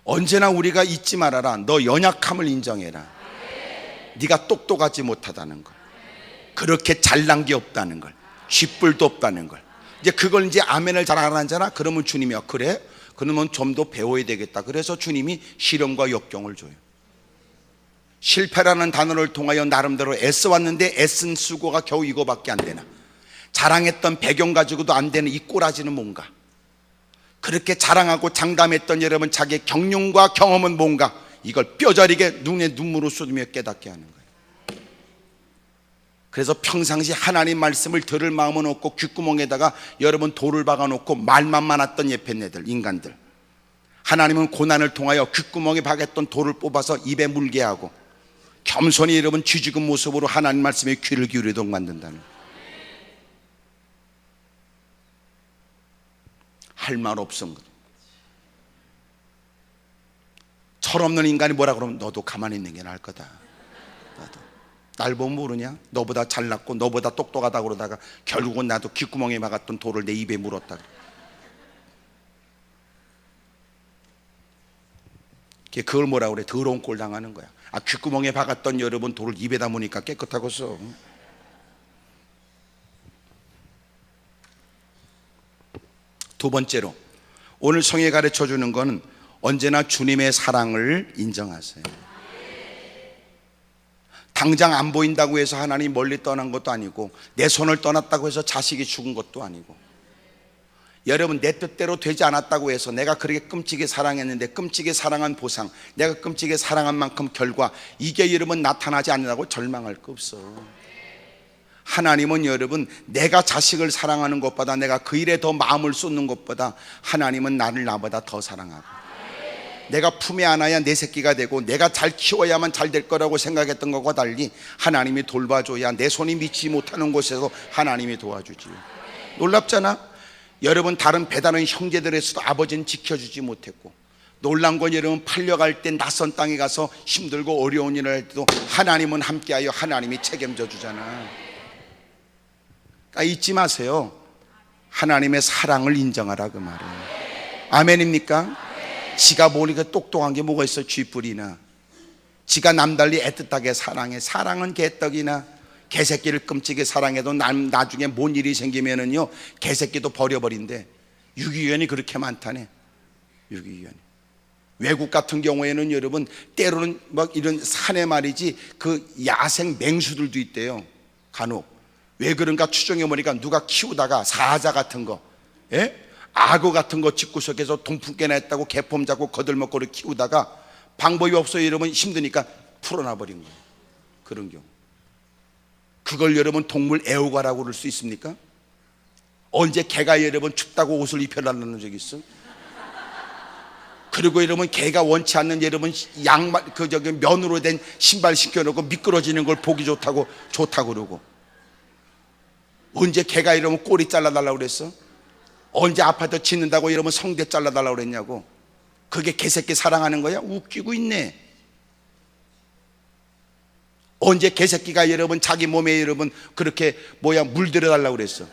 언제나 우리가 잊지 말아라. 너 연약함을 인정해라. 네가 똑똑하지 못하다는 걸, 그렇게 잘난 게 없다는 걸, 쥐뿔도 없다는 걸. 이제 그걸 이제 아멘을 잘 안 하잖아. 그러면 주님이 그래? 그러면 좀 더 배워야 되겠다. 그래서 주님이 시련과 역경을 줘요. 실패라는 단어를 통하여 나름대로 애써왔는데 애쓴 수고가 겨우 이거밖에 안 되나? 자랑했던 배경 가지고도 안 되는 이 꼬라지는 뭔가? 그렇게 자랑하고 장담했던 여러분 자기의 경륜과 경험은 뭔가? 이걸 뼈저리게 눈에 눈물을 쏟으며 깨닫게 하는 거예요. 그래서 평상시 하나님 말씀을 들을 마음은 없고 귓구멍에다가 여러분 돌을 박아놓고 말만 많았던 예편네들, 인간들, 하나님은 고난을 통하여 귓구멍에 박았던 돌을 뽑아서 입에 물게 하고 겸손히 여러분 쥐죽은 모습으로 하나님 말씀에 귀를 기울이도록 만든다는 거예요. 할 말 없음. 철없는 인간이 뭐라 그러면 너도 가만히 있는 게 나을 거다. 나도. 날 보면 모르냐? 너보다 잘났고 너보다 똑똑하다 그러다가 결국은 나도 귓구멍에 박았던 돌을 내 입에 물었다. 그걸 뭐라 그래? 더러운 꼴 당하는 거야. 귓구멍에 박았던 여러분 돌을 입에 담으니까 깨끗하고 써. 두 번째로 오늘 성에 가르쳐 주는 건 언제나 주님의 사랑을 인정하세요. 당장 안 보인다고 해서 하나님 멀리 떠난 것도 아니고, 내 손을 떠났다고 해서 자식이 죽은 것도 아니고, 여러분 내 뜻대로 되지 않았다고 해서 내가 그렇게 끔찍이 사랑했는데 끔찍이 사랑한 보상, 내가 끔찍이 사랑한 만큼 결과, 이게 여러분 나타나지 않는다고 절망할 거 없어. 하나님은 여러분 내가 자식을 사랑하는 것보다, 내가 그 일에 더 마음을 쏟는 것보다 하나님은 나를 나보다 더 사랑하고, 내가 품에 안아야 내 새끼가 되고 내가 잘 키워야만 잘 될 거라고 생각했던 것과 달리 하나님이 돌봐줘야 내 손이 미치지 못하는 곳에서 하나님이 도와주지요. 놀랍잖아. 여러분 다른 배다른 형제들에서도 아버지는 지켜주지 못했고, 놀란 건 여러분 팔려갈 때 낯선 땅에 가서 힘들고 어려운 일을 할 때도 하나님은 함께하여 하나님이 책임져 주잖아. 그러니까 잊지 마세요. 하나님의 사랑을 인정하라 그 말이에요. 아멘입니까? 지가 모르게 똑똑한 게 뭐가 있어? 쥐뿔이나. 지가 남달리 애틋하게 사랑해. 사랑은 개떡이나. 개새끼를 끔찍이 사랑해도 나중에 뭔 일이 생기면은요 개새끼도 버려버린대. 유기견이 그렇게 많다네. 유기견이. 외국 같은 경우에는 여러분 때로는 막 이런 산에 말이지 그 야생 맹수들도 있대요. 간혹. 왜 그런가 추정해 보니까 누가 키우다가 사자 같은 거, 예? 악어 같은 거 집구석에서 동풍깨나 했다고 개폼 잡고 거들먹고 키우다가 방법이 없어요. 여러분 힘드니까 풀어놔 버린 거예요. 그런 경우. 그걸 여러분 동물 애호가라고 그럴 수 있습니까? 언제 개가 여러분 춥다고 옷을 입혀달라는 적이 있어? 그리고 여러분 개가 원치 않는 여러분 양말 면으로 된 신발 시켜놓고 미끄러지는 걸 보기 좋다고 그러고, 언제 개가 이러면 꼬리 잘라달라고 그랬어? 언제 아파트 짓는다고 이러면 성대 잘라달라고 그랬냐고. 그게 개새끼 사랑하는 거야? 웃기고 있네. 언제 개새끼가 여러분 자기 몸에 여러분 그렇게 물들여 달라고 그랬어?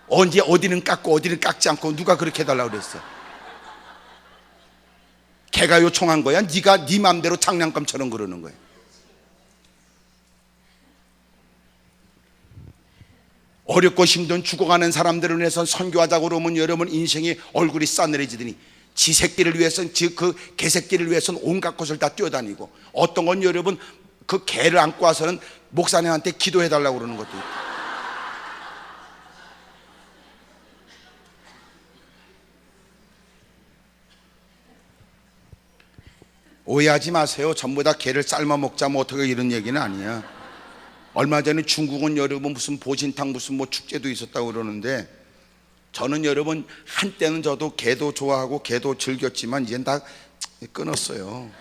언제 어디는 깎고 어디는 깎지 않고 누가 그렇게 해달라고 그랬어? 개가 요청한 거야? 네가 네 맘대로 장난감처럼 그러는 거야. 어렵고 힘든 죽어가는 사람들을 위해서 선교하자고 그러면 여러분 인생이 얼굴이 싸늘해지더니 지 새끼를 위해서는 그 개새끼를 위해서는 온갖 것을 다 뛰어다니고, 어떤 건 여러분 그 개를 안고 와서는 목사님한테 기도해달라고 그러는 것도 있고. 오해하지 마세요. 전부 다 개를 삶아 먹자 뭐 어떻게 이런 얘기는 아니야. 얼마 전에 중국은 여러분 무슨 보신탕 무슨 축제도 있었다고 그러는데, 저는 여러분 한때는 저도 개도 좋아하고 개도 즐겼지만 이젠 다 끊었어요.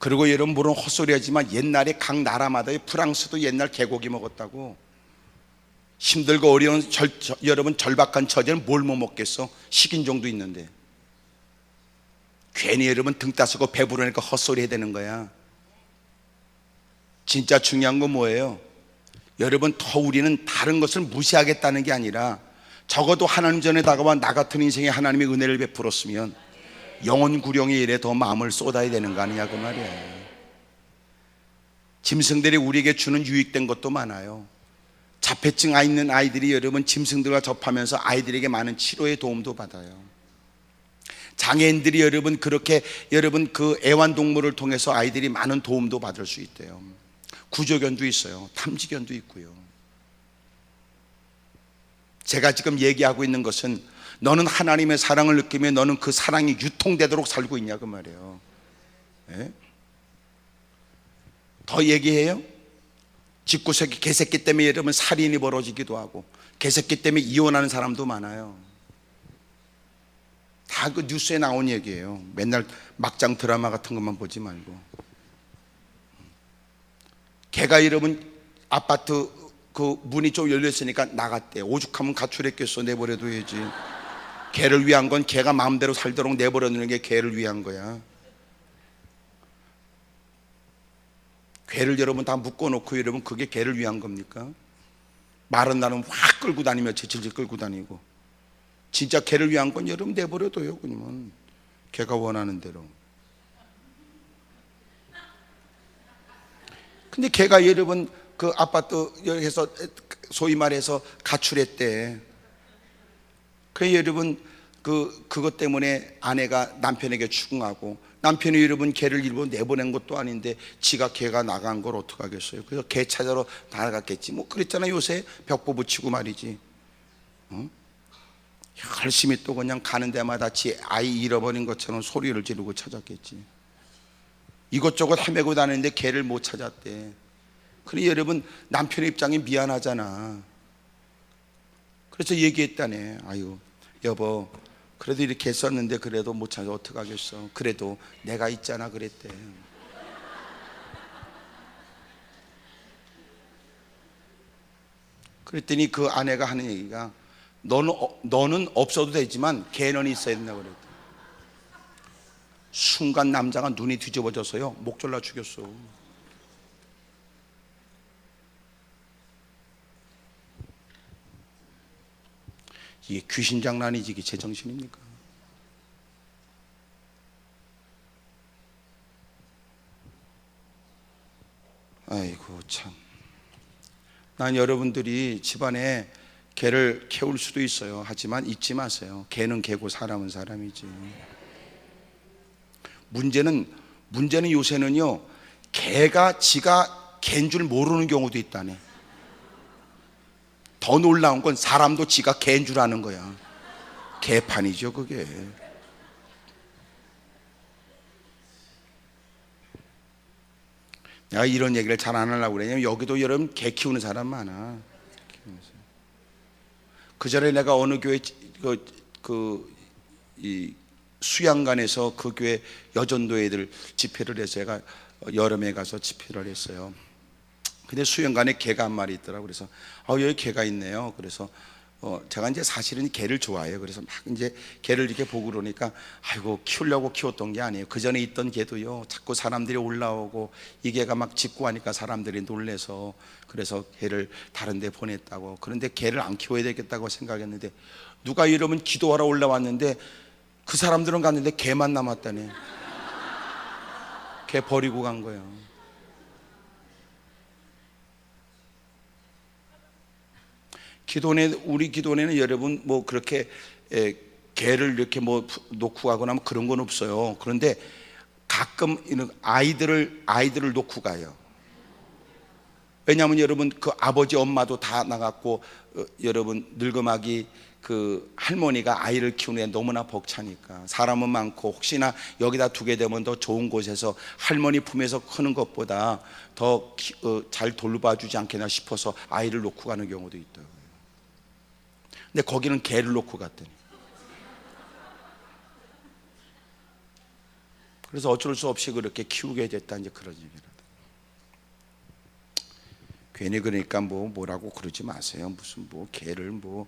그리고 여러분 물론 헛소리하지만 옛날에 각 나라마다, 프랑스도 옛날 개고기 먹었다고. 힘들고 어려운 여러분 절박한 처지는 뭘 못 먹겠어? 식인종도 있는데. 괜히 여러분 등 따스고 배부르니까 헛소리 해야 되는 거야. 진짜 중요한 건 뭐예요? 여러분 더 우리는 다른 것을 무시하겠다는 게 아니라 적어도 하나님 전에 다가와 나 같은 인생에 하나님의 은혜를 베풀었으면 영혼 구령의 일에 더 마음을 쏟아야 되는 거 아니냐 그 말이야. 짐승들이 우리에게 주는 유익된 것도 많아요. 자폐증 있는 아이들이 여러분 짐승들과 접하면서 아이들에게 많은 치료의 도움도 받아요. 장애인들이 여러분 그렇게 여러분 그 애완동물을 통해서 아이들이 많은 도움도 받을 수 있대요. 구조견도 있어요. 탐지견도 있고요. 제가 지금 얘기하고 있는 것은 너는 하나님의 사랑을 느끼며 너는 그 사랑이 유통되도록 살고 있냐 그 말이에요. 네? 더 얘기해요? 집구석에 개새끼 때문에 여러분 살인이 벌어지기도 하고 개새끼 때문에 이혼하는 사람도 많아요. 다 그 뉴스에 나온 얘기예요. 맨날 막장 드라마 같은 것만 보지 말고. 개가 여러분 아파트 그 문이 좀 열렸으니까 나갔대. 오죽하면 가출했겠어. 내버려둬야지. 개를 위한 건 개가 마음대로 살도록 내버려두는 게 개를 위한 거야. 개를 여러분 다 묶어놓고 여러분 그게 개를 위한 겁니까? 마른 날은 확 끌고 다니며 질질 끌고 다니고. 진짜 개를 위한 건 여러분 내버려둬요. 그러면 개가 원하는 대로. 근데 개가 여러분 그 아파트에서 소위 말해서 가출했대. 그래서 여러분 그것 때문에 아내가 남편에게 추궁하고, 남편이 여러분 개를 일부러 내보낸 것도 아닌데 지가 개가 나간 걸 어떡하겠어요. 그래서 개 찾으러 나가겠지. 그랬잖아요. 요새 벽보 붙이고 말이지. 열심히 또 그냥 가는 데마다 지 아이 잃어버린 것처럼 소리를 지르고 찾았겠지. 이것저것 헤매고 다니는데 개를 못 찾았대. 그래 여러분 남편의 입장이 미안하잖아. 그래서 얘기했다네. 아유 여보 그래도 이렇게 했었는데 그래도 못 찾아 어떡하겠어. 그래도 내가 있잖아 그랬대. 그랬더니 그 아내가 하는 얘기가 너는 없어도 되지만 개는 있어야 된다고 그랬대. 순간 남자가 눈이 뒤집어져서요 목 졸라 죽였어. 이게 귀신 장난이지 이게 제정신입니까? 아이고 참. 난 여러분들이 집안에 개를 키울 수도 있어요. 하지만 잊지 마세요. 개는 개고 사람은 사람이지. 문제는 요새는요 개가 지가 개인 줄 모르는 경우도 있다네. 더 놀라운 건 사람도 지가 개인 줄 아는 거야. 개판이죠 그게. 내가 이런 얘기를 잘 안 하려고 그래요. 여기도 여러분 개 키우는 사람 많아. 그 전에 내가 어느 교회 이 수양관에서 그 교회 여전도 애들 집회를 해서 제가 여름에 가서 집회를 했어요. 근데 수양관에 개가 한 마리 있더라고. 그래서 여기 개가 있네요. 그래서 제가 이제 사실은 개를 좋아해요. 그래서 막 이제 개를 이렇게 보고 그러니까 아이고 키우려고 키웠던 게 아니에요. 그 전에 있던 개도요 자꾸 사람들이 올라오고 이 개가 막 짖고 하니까 사람들이 놀래서 그래서 개를 다른 데 보냈다고. 그런데 개를 안 키워야 되겠다고 생각했는데 누가 여러분 기도하러 올라왔는데 그 사람들은 갔는데 개만 남았다네. 개 버리고 간 거예요. 우리 기도원에는 여러분 뭐 그렇게 개를 이렇게 뭐 놓고 가거나 뭐 그런 건 없어요. 그런데 가끔 이런 아이들을 놓고 가요. 왜냐하면 여러분 그 아버지 엄마도 다 나갔고 여러분 늙음하기 그 할머니가 아이를 키우는 게 너무나 벅차니까 사람은 많고 혹시나 여기다 두게 되면 더 좋은 곳에서 할머니 품에서 크는 것보다 더 잘 돌봐주지 않겠나 싶어서 아이를 놓고 가는 경우도 있더라고요. 근데 거기는 개를 놓고 갔더니 그래서 어쩔 수 없이 그렇게 키우게 됐다 이제 그런 얘기를. 괜히 그러니까 뭐라고 그러지 마세요. 무슨 뭐 개를 뭐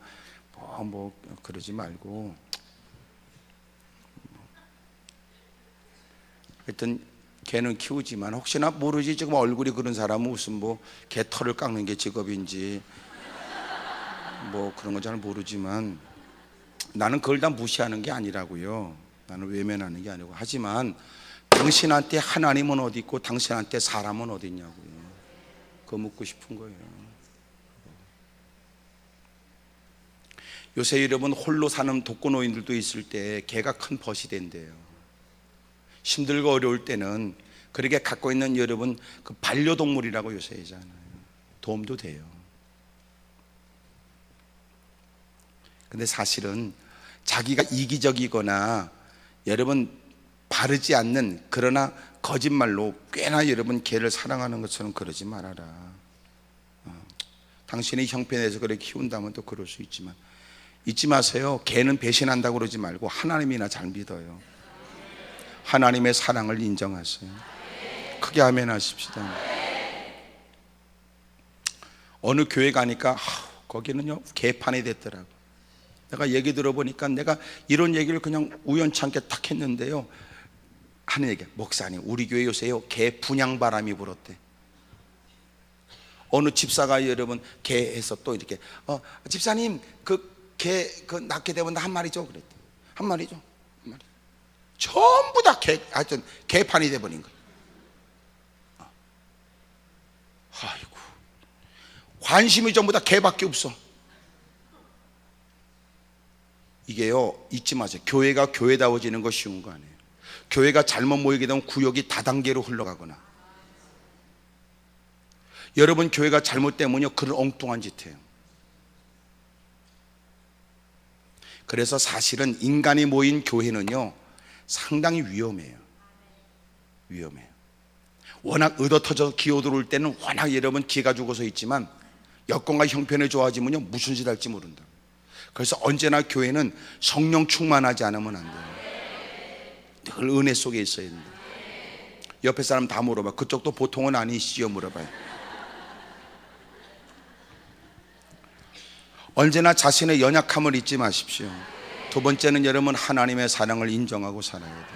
그러지 말고. 하여튼 개는 키우지만 혹시나 모르지 지금 얼굴이 그런 사람은 무슨 뭐 개 털을 깎는 게 직업인지 뭐 그런 건 잘 모르지만 나는 그걸 다 무시하는 게 아니라고요. 나는 외면하는 게 아니고. 하지만 당신한테 하나님은 어디 있고 당신한테 사람은 어디 있냐고요. 그거 묻고 싶은 거예요. 요새 여러분 홀로 사는 독거노인들도 있을 때 개가 큰 벗이 된대요. 힘들고 어려울 때는 그렇게 갖고 있는 여러분 그 반려동물이라고 요새 하잖아요. 도움도 돼요. 근데 사실은 자기가 이기적이거나 여러분 바르지 않는 그러나 거짓말로 꽤나 여러분 개를 사랑하는 것처럼 그러지 말아라. 당신의 형편에서 그렇게 키운다면 또 그럴 수 있지만 잊지 마세요. 개는 배신한다고 그러지 말고 하나님이나 잘 믿어요. 하나님의 사랑을 인정하세요. 크게 아멘 하십시다. 어느 교회 가니까 거기는요 개판이 됐더라고. 내가 얘기 들어보니까 내가 이런 얘기를 그냥 우연찮게 딱 했는데요 하는 얘기야. 목사님 우리 교회 요새요 개 분양바람이 불었대. 어느 집사가 여러분 개에서 또 이렇게 집사님 그 개 그 낳게 되면 한 마리죠 그랬대. 한 마리죠. 한 마리. 전부 다 하여튼 개판이 돼버린 거야. 아이고 관심이 전부 다 개밖에 없어. 이게요 잊지 마세요. 교회가 교회다워지는 거 쉬운 거 아니에요. 교회가 잘못 모이게 되면 구역이 다단계로 흘러가거나 여러분 교회가 잘못되면요 그런 엉뚱한 짓 해요. 그래서 사실은 인간이 모인 교회는요 상당히 위험해요. 위험해요. 워낙 얻어터져 기어들어올 때는 워낙 여러분 기가 죽어서 있지만 여건과 형편이 좋아지면요 무슨 짓 할지 모른다. 그래서 언제나 교회는 성령 충만하지 않으면 안 돼요. 늘 은혜 속에 있어야 된다. 옆에 사람 다 물어봐. 그쪽도 보통은 아니시죠? 물어봐요. 언제나 자신의 연약함을 잊지 마십시오. 두 번째는 여러분 하나님의 사랑을 인정하고 살아야 돼요.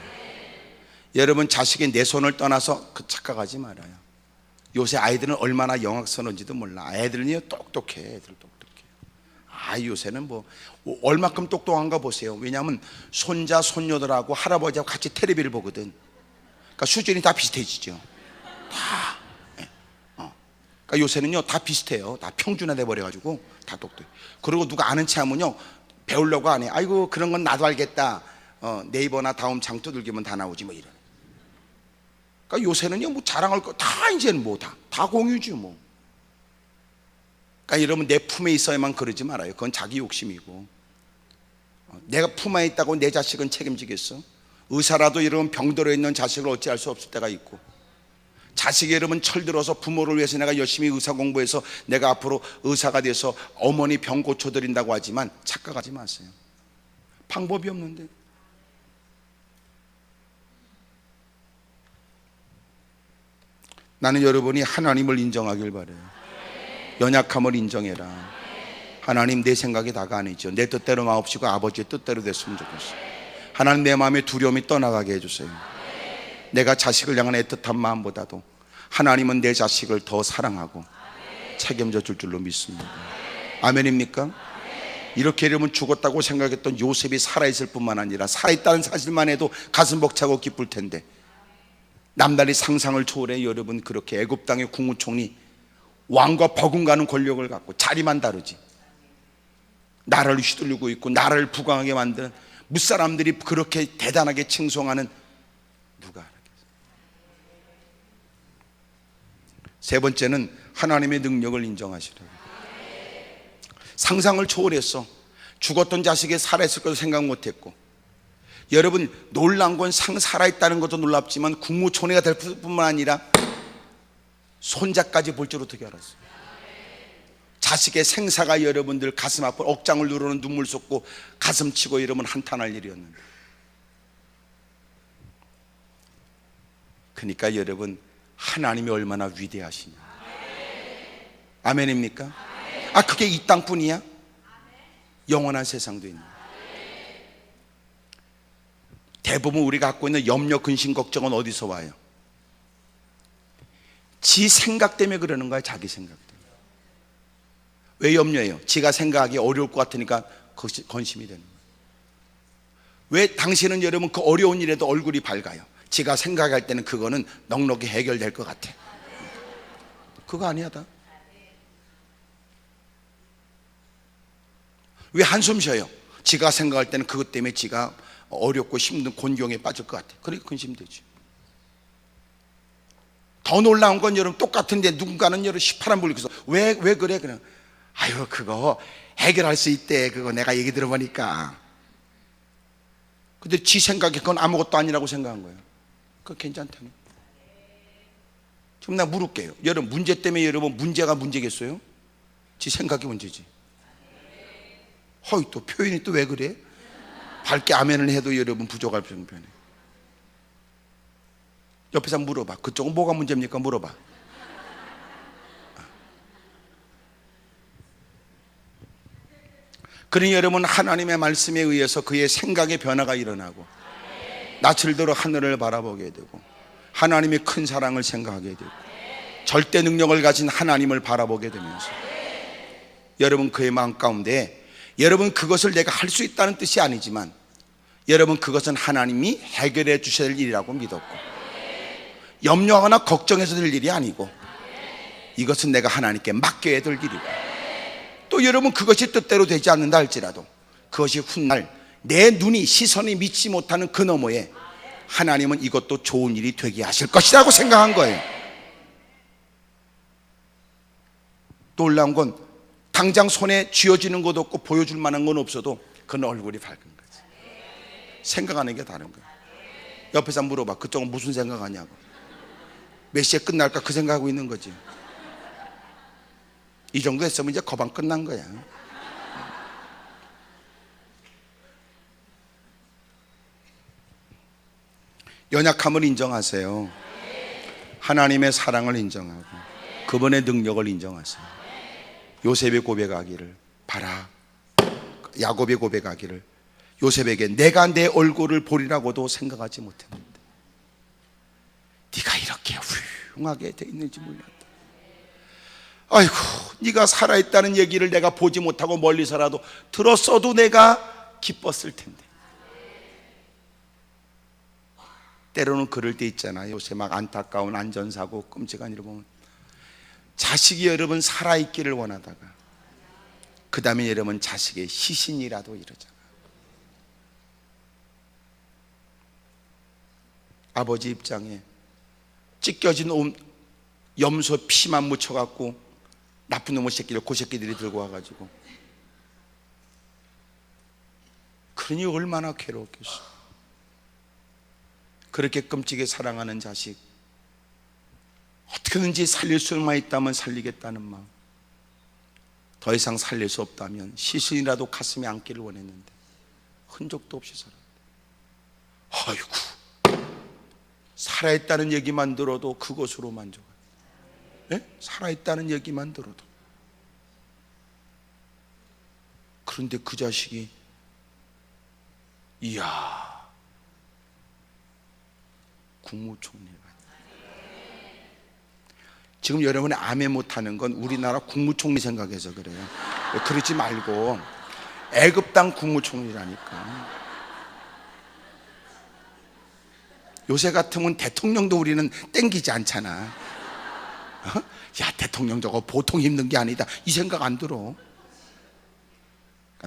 여러분 자식이 내 손을 떠나서 착각하지 말아요. 요새 아이들은 얼마나 영악스러운지도 몰라. 애들은요 똑똑해. 애들 똑똑해. 요새는 뭐 얼마큼 똑똑한가 보세요. 왜냐하면 손자 손녀들하고 할아버지하고 같이 텔레비를 보거든. 그러니까 수준이 다 비슷해지죠. 다. 그러니까 요새는요 다 비슷해요. 다 평준화돼 버려가지고 다 똑똑해. 그리고 누가 아는 체 하면요 배우려고 안 해. 아이고 그런 건 나도 알겠다. 네이버나 다음 장 두들기면 다 나오지 뭐 이런. 그러니까 요새는요 뭐 자랑할 거 다 이제는 뭐 다 공유지 뭐. 그러니까 여러분 내 품에 있어야만 그러지 말아요. 그건 자기 욕심이고. 내가 품에 있다고 내 자식은 책임지겠어? 의사라도 여러분 병들어 있는 자식을 어찌할 수 없을 때가 있고, 자식이 여러분 철들어서 부모를 위해서 내가 열심히 의사 공부해서 내가 앞으로 의사가 돼서 어머니 병 고쳐드린다고 하지만 착각하지 마세요. 방법이 없는데. 나는 여러분이 하나님을 인정하길 바라요. 연약함을 인정해라. 하나님, 내 생각이 다가 아니죠. 내 뜻대로 마옵시고 아버지의 뜻대로 됐으면 좋겠어요. 하나님, 내 마음의 두려움이 떠나가게 해주세요. 내가 자식을 향한 애틋한 마음보다도 하나님은 내 자식을 더 사랑하고 책임져 줄 줄로 믿습니다. 아멘입니까? 이렇게 여러분 죽었다고 생각했던 요셉이 살아있을 뿐만 아니라 살아있다는 사실만 해도 가슴 벅차고 기쁠 텐데, 남달리 상상을 초월해 여러분 그렇게 애굽 땅의 국무총리, 왕과 버금가는 권력을 갖고 자리만 다르지 나라를 휘둘리고 있고 나라를 부강하게 만드는 무사람들이 그렇게 대단하게 칭송하는 누가 알겠어요? 세 번째는 하나님의 능력을 인정하시라고. 상상을 초월했어. 죽었던 자식이 살아있을 것도 생각 못했고, 여러분 놀란 건 살아있다는 것도 놀랍지만 국무총리가 될 뿐만 아니라 손자까지 볼 줄 어떻게 알았어요? 자식의 생사가 여러분들 가슴 아픈 억장을 누르는 눈물 쏟고 가슴 치고 여러분 한탄할 일이었는데, 그러니까 여러분 하나님이 얼마나 위대하시냐. 아멘입니까? 아, 그게 이 땅뿐이야? 영원한 세상도 있는. 대부분 우리가 갖고 있는 염려, 근심, 걱정은 어디서 와요? 지 생각 때문에 그러는 거야. 자기 생각 때문에. 왜 염려해요? 지가 생각하기 어려울 것 같으니까 건심이 되는 거예요. 왜 당신은 여러분 그 어려운 일에도 얼굴이 밝아요? 지가 생각할 때는 그거는 넉넉히 해결될 것 같아. 그거 아니야 다. 왜 한숨 쉬어요? 지가 생각할 때는 그것 때문에 지가 어렵고 힘든 곤경에 빠질 것 같아. 그러니까 근심되지. 더 놀라운 건 여러분 똑같은데 누군가는 여러분 시파란 불 켜서 왜 그래? 그냥 아유 그거 해결할 수 있대. 그거 내가 얘기 들어보니까. 근데 지 생각에 그건 아무것도 아니라고 생각한 거예요. 그거 괜찮다니. 지금 나 물을게요. 여러분 문제 때문에 여러분 문제가 문제겠어요? 지 생각이 문제지. 허이 또 표현이 또 왜 그래? 밝게 아멘을 해도 여러분 부족할 편에. 옆에서 한번 물어봐. 그쪽은 뭐가 문제입니까? 물어봐. 그러니 여러분 하나님의 말씀에 의해서 그의 생각의 변화가 일어나고 낯을 들어 하늘을 바라보게 되고 하나님의 큰 사랑을 생각하게 되고 절대 능력을 가진 하나님을 바라보게 되면서 여러분 그의 마음 가운데, 여러분 그것을 내가 할 수 있다는 뜻이 아니지만 여러분 그것은 하나님이 해결해 주셔야 될 일이라고 믿었고, 염려하거나 걱정해서 될 일이 아니고 이것은 내가 하나님께 맡겨야 될 일이고, 또 여러분 그것이 뜻대로 되지 않는다 할지라도 그것이 훗날 내 눈이 시선이 미치지 못하는 그 너머에 하나님은 이것도 좋은 일이 되게 하실 것이라고 생각한 거예요. 놀라운 건 당장 손에 쥐어지는 것도 없고 보여줄 만한 건 없어도 그는 얼굴이 밝은 거지. 생각하는 게 다른 거야. 옆에서 물어봐. 그쪽은 무슨 생각하냐고. 몇 시에 끝날까 그 생각하고 있는 거지. 이 정도 했으면 이제 거방 끝난 거야. 연약함을 인정하세요. 하나님의 사랑을 인정하고 그분의 능력을 인정하세요. 요셉의 고백하기를 봐라. 야곱의 고백하기를 요셉에게 내가 내 얼굴을 보리라고도 생각하지 못했는데 네가 이렇게 훌륭하게 돼 있는지 몰랐다. 아이고, 네가 살아있다는 얘기를 내가 보지 못하고 멀리서라도 들었어도 내가 기뻤을 텐데. 때로는 그럴 때 있잖아요. 요새 막 안타까운 안전사고 끔찍한 일을 보면 자식이 여러분 살아있기를 원하다가 그 다음에 여러분 자식의 시신이라도 이러잖아. 아버지 입장에 찢겨진 염소 피만 묻혀갖고 나쁜 놈의 새끼를 그 새끼들이 들고 와가지고, 그러니 얼마나 괴로웠겠어. 그렇게 끔찍하게 사랑하는 자식 어떻게든지 살릴 수만 있다면 살리겠다는 마음, 더 이상 살릴 수 없다면 시신이라도 가슴에 안기를 원했는데 흔적도 없이 살았다. 아이고, 살아있다는 얘기만 들어도 그것으로 만족해. 네? 살아있다는 얘기만 들어도. 그런데 그 자식이, 이야, 국무총리가. 지금 여러분이 아멘 못하는 건 우리나라 국무총리 생각해서 그래요. 그러지 말고 애굽 땅 국무총리라니까. 요새 같으면 대통령도 우리는 땡기지 않잖아. 야, 대통령 저거 보통 힘든 게 아니다, 이 생각 안 들어.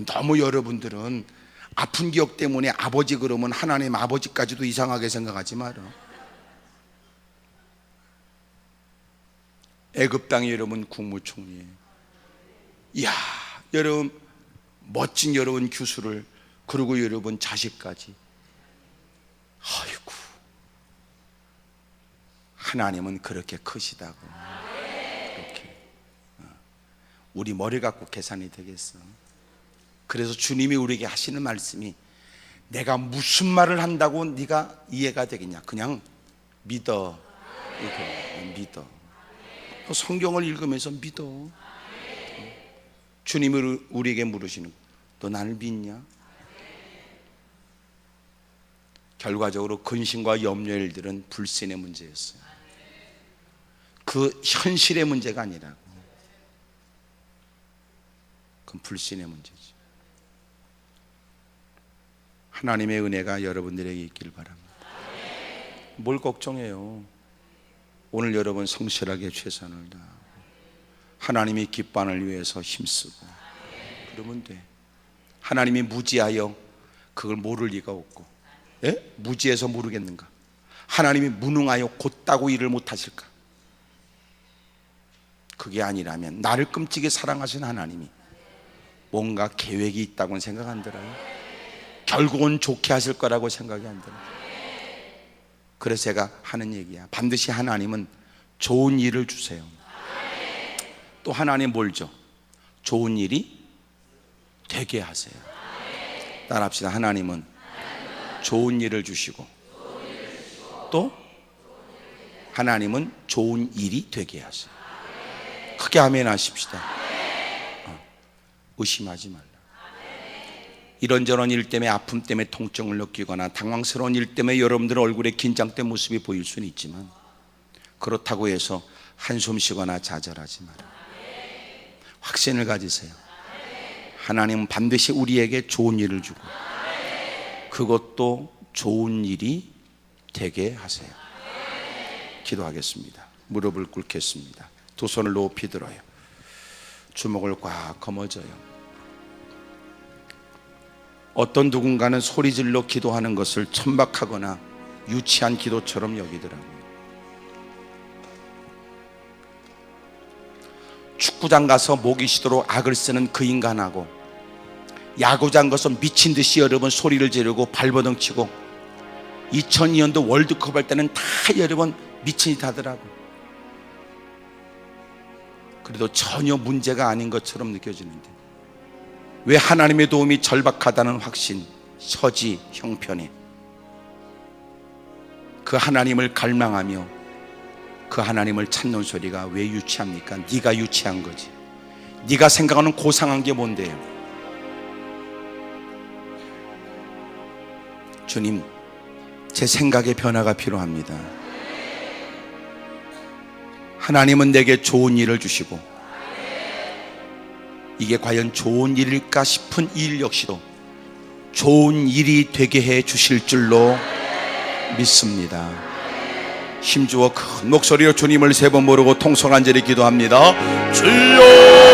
너무 여러분들은 아픈 기억 때문에 아버지 그러면 하나님 아버지까지도 이상하게 생각하지 마라. 애굽 땅에 여러분 국무총리예요. 이야, 여러분 멋진 여러분 규수를, 그리고 여러분 자식까지. 아이고, 하나님은 그렇게 크시다고. 그렇게 우리 머리 갖고 계산이 되겠어? 그래서 주님이 우리에게 하시는 말씀이, 내가 무슨 말을 한다고 네가 이해가 되겠냐? 그냥 믿어. 이렇게 믿어. 성경을 읽으면서 믿어. 주님이 우리에게 물으시는, 너 나를 믿냐? 결과적으로 근심과 염려의 일들은 불신의 문제였어요. 그 현실의 문제가 아니라고. 그건 불신의 문제지. 하나님의 은혜가 여러분들에게 있길 바랍니다. 뭘 걱정해요? 오늘 여러분 성실하게 최선을 다하고 하나님이 기뻐하는 위해서 힘쓰고 그러면 돼. 하나님이 무지하여 그걸 모를 리가 없고. 예? 무지해서 모르겠는가? 하나님이 무능하여 곧다고 일을 못하실까? 그게 아니라면 나를 끔찍이 사랑하신 하나님이 뭔가 계획이 있다고는 생각 안 들어요? 결국은 좋게 하실 거라고 생각이 안 들어요? 그래서 제가 하는 얘기야, 반드시 하나님은 좋은 일을 주세요. 또 하나님 뭘 줘? 좋은 일이 되게 하세요. 따라합시다. 하나님은 좋은 일을 주시고, 또 하나님은 좋은 일이 되게 하세요. 크게 아멘 하십시다. 의심하지 말라. 이런저런 일 때문에, 아픔 때문에 통증을 느끼거나 당황스러운 일 때문에 여러분들 얼굴에 긴장된 모습이 보일 수는 있지만, 그렇다고 해서 한숨 쉬거나 좌절하지 마라. 확신을 가지세요. 하나님은 반드시 우리에게 좋은 일을 주고, 그것도 좋은 일이 되게 하세요. 기도하겠습니다. 무릎을 꿇겠습니다. 두 손을 높이 들어요. 주먹을 꽉 거머져요. 어떤 누군가는 소리질러 기도하는 것을 천박하거나 유치한 기도처럼 여기더라고요. 축구장 가서 목이 쉬도록 악을 쓰는 그 인간하고, 야구장 가서 미친 듯이 여러분 소리를 지르고 발버둥 치고, 2002년도 월드컵 할 때는 다 여러분 미친 짓 하더라고. 그래도 전혀 문제가 아닌 것처럼 느껴지는데, 왜 하나님의 도움이 절박하다는 확신, 서지, 형편에 그 하나님을 갈망하며 그 하나님을 찾는 소리가 왜 유치합니까? 네가 유치한 거지. 네가 생각하는 고상한 게 뭔데요? 주님, 제 생각의 변화가 필요합니다. 하나님은 내게 좋은 일을 주시고, 이게 과연 좋은 일일까 싶은 일 역시도 좋은 일이 되게 해 주실 줄로 믿습니다. 힘주어 큰 목소리로 주님을 세 번 부르고 통성한절히 기도합니다. 주여!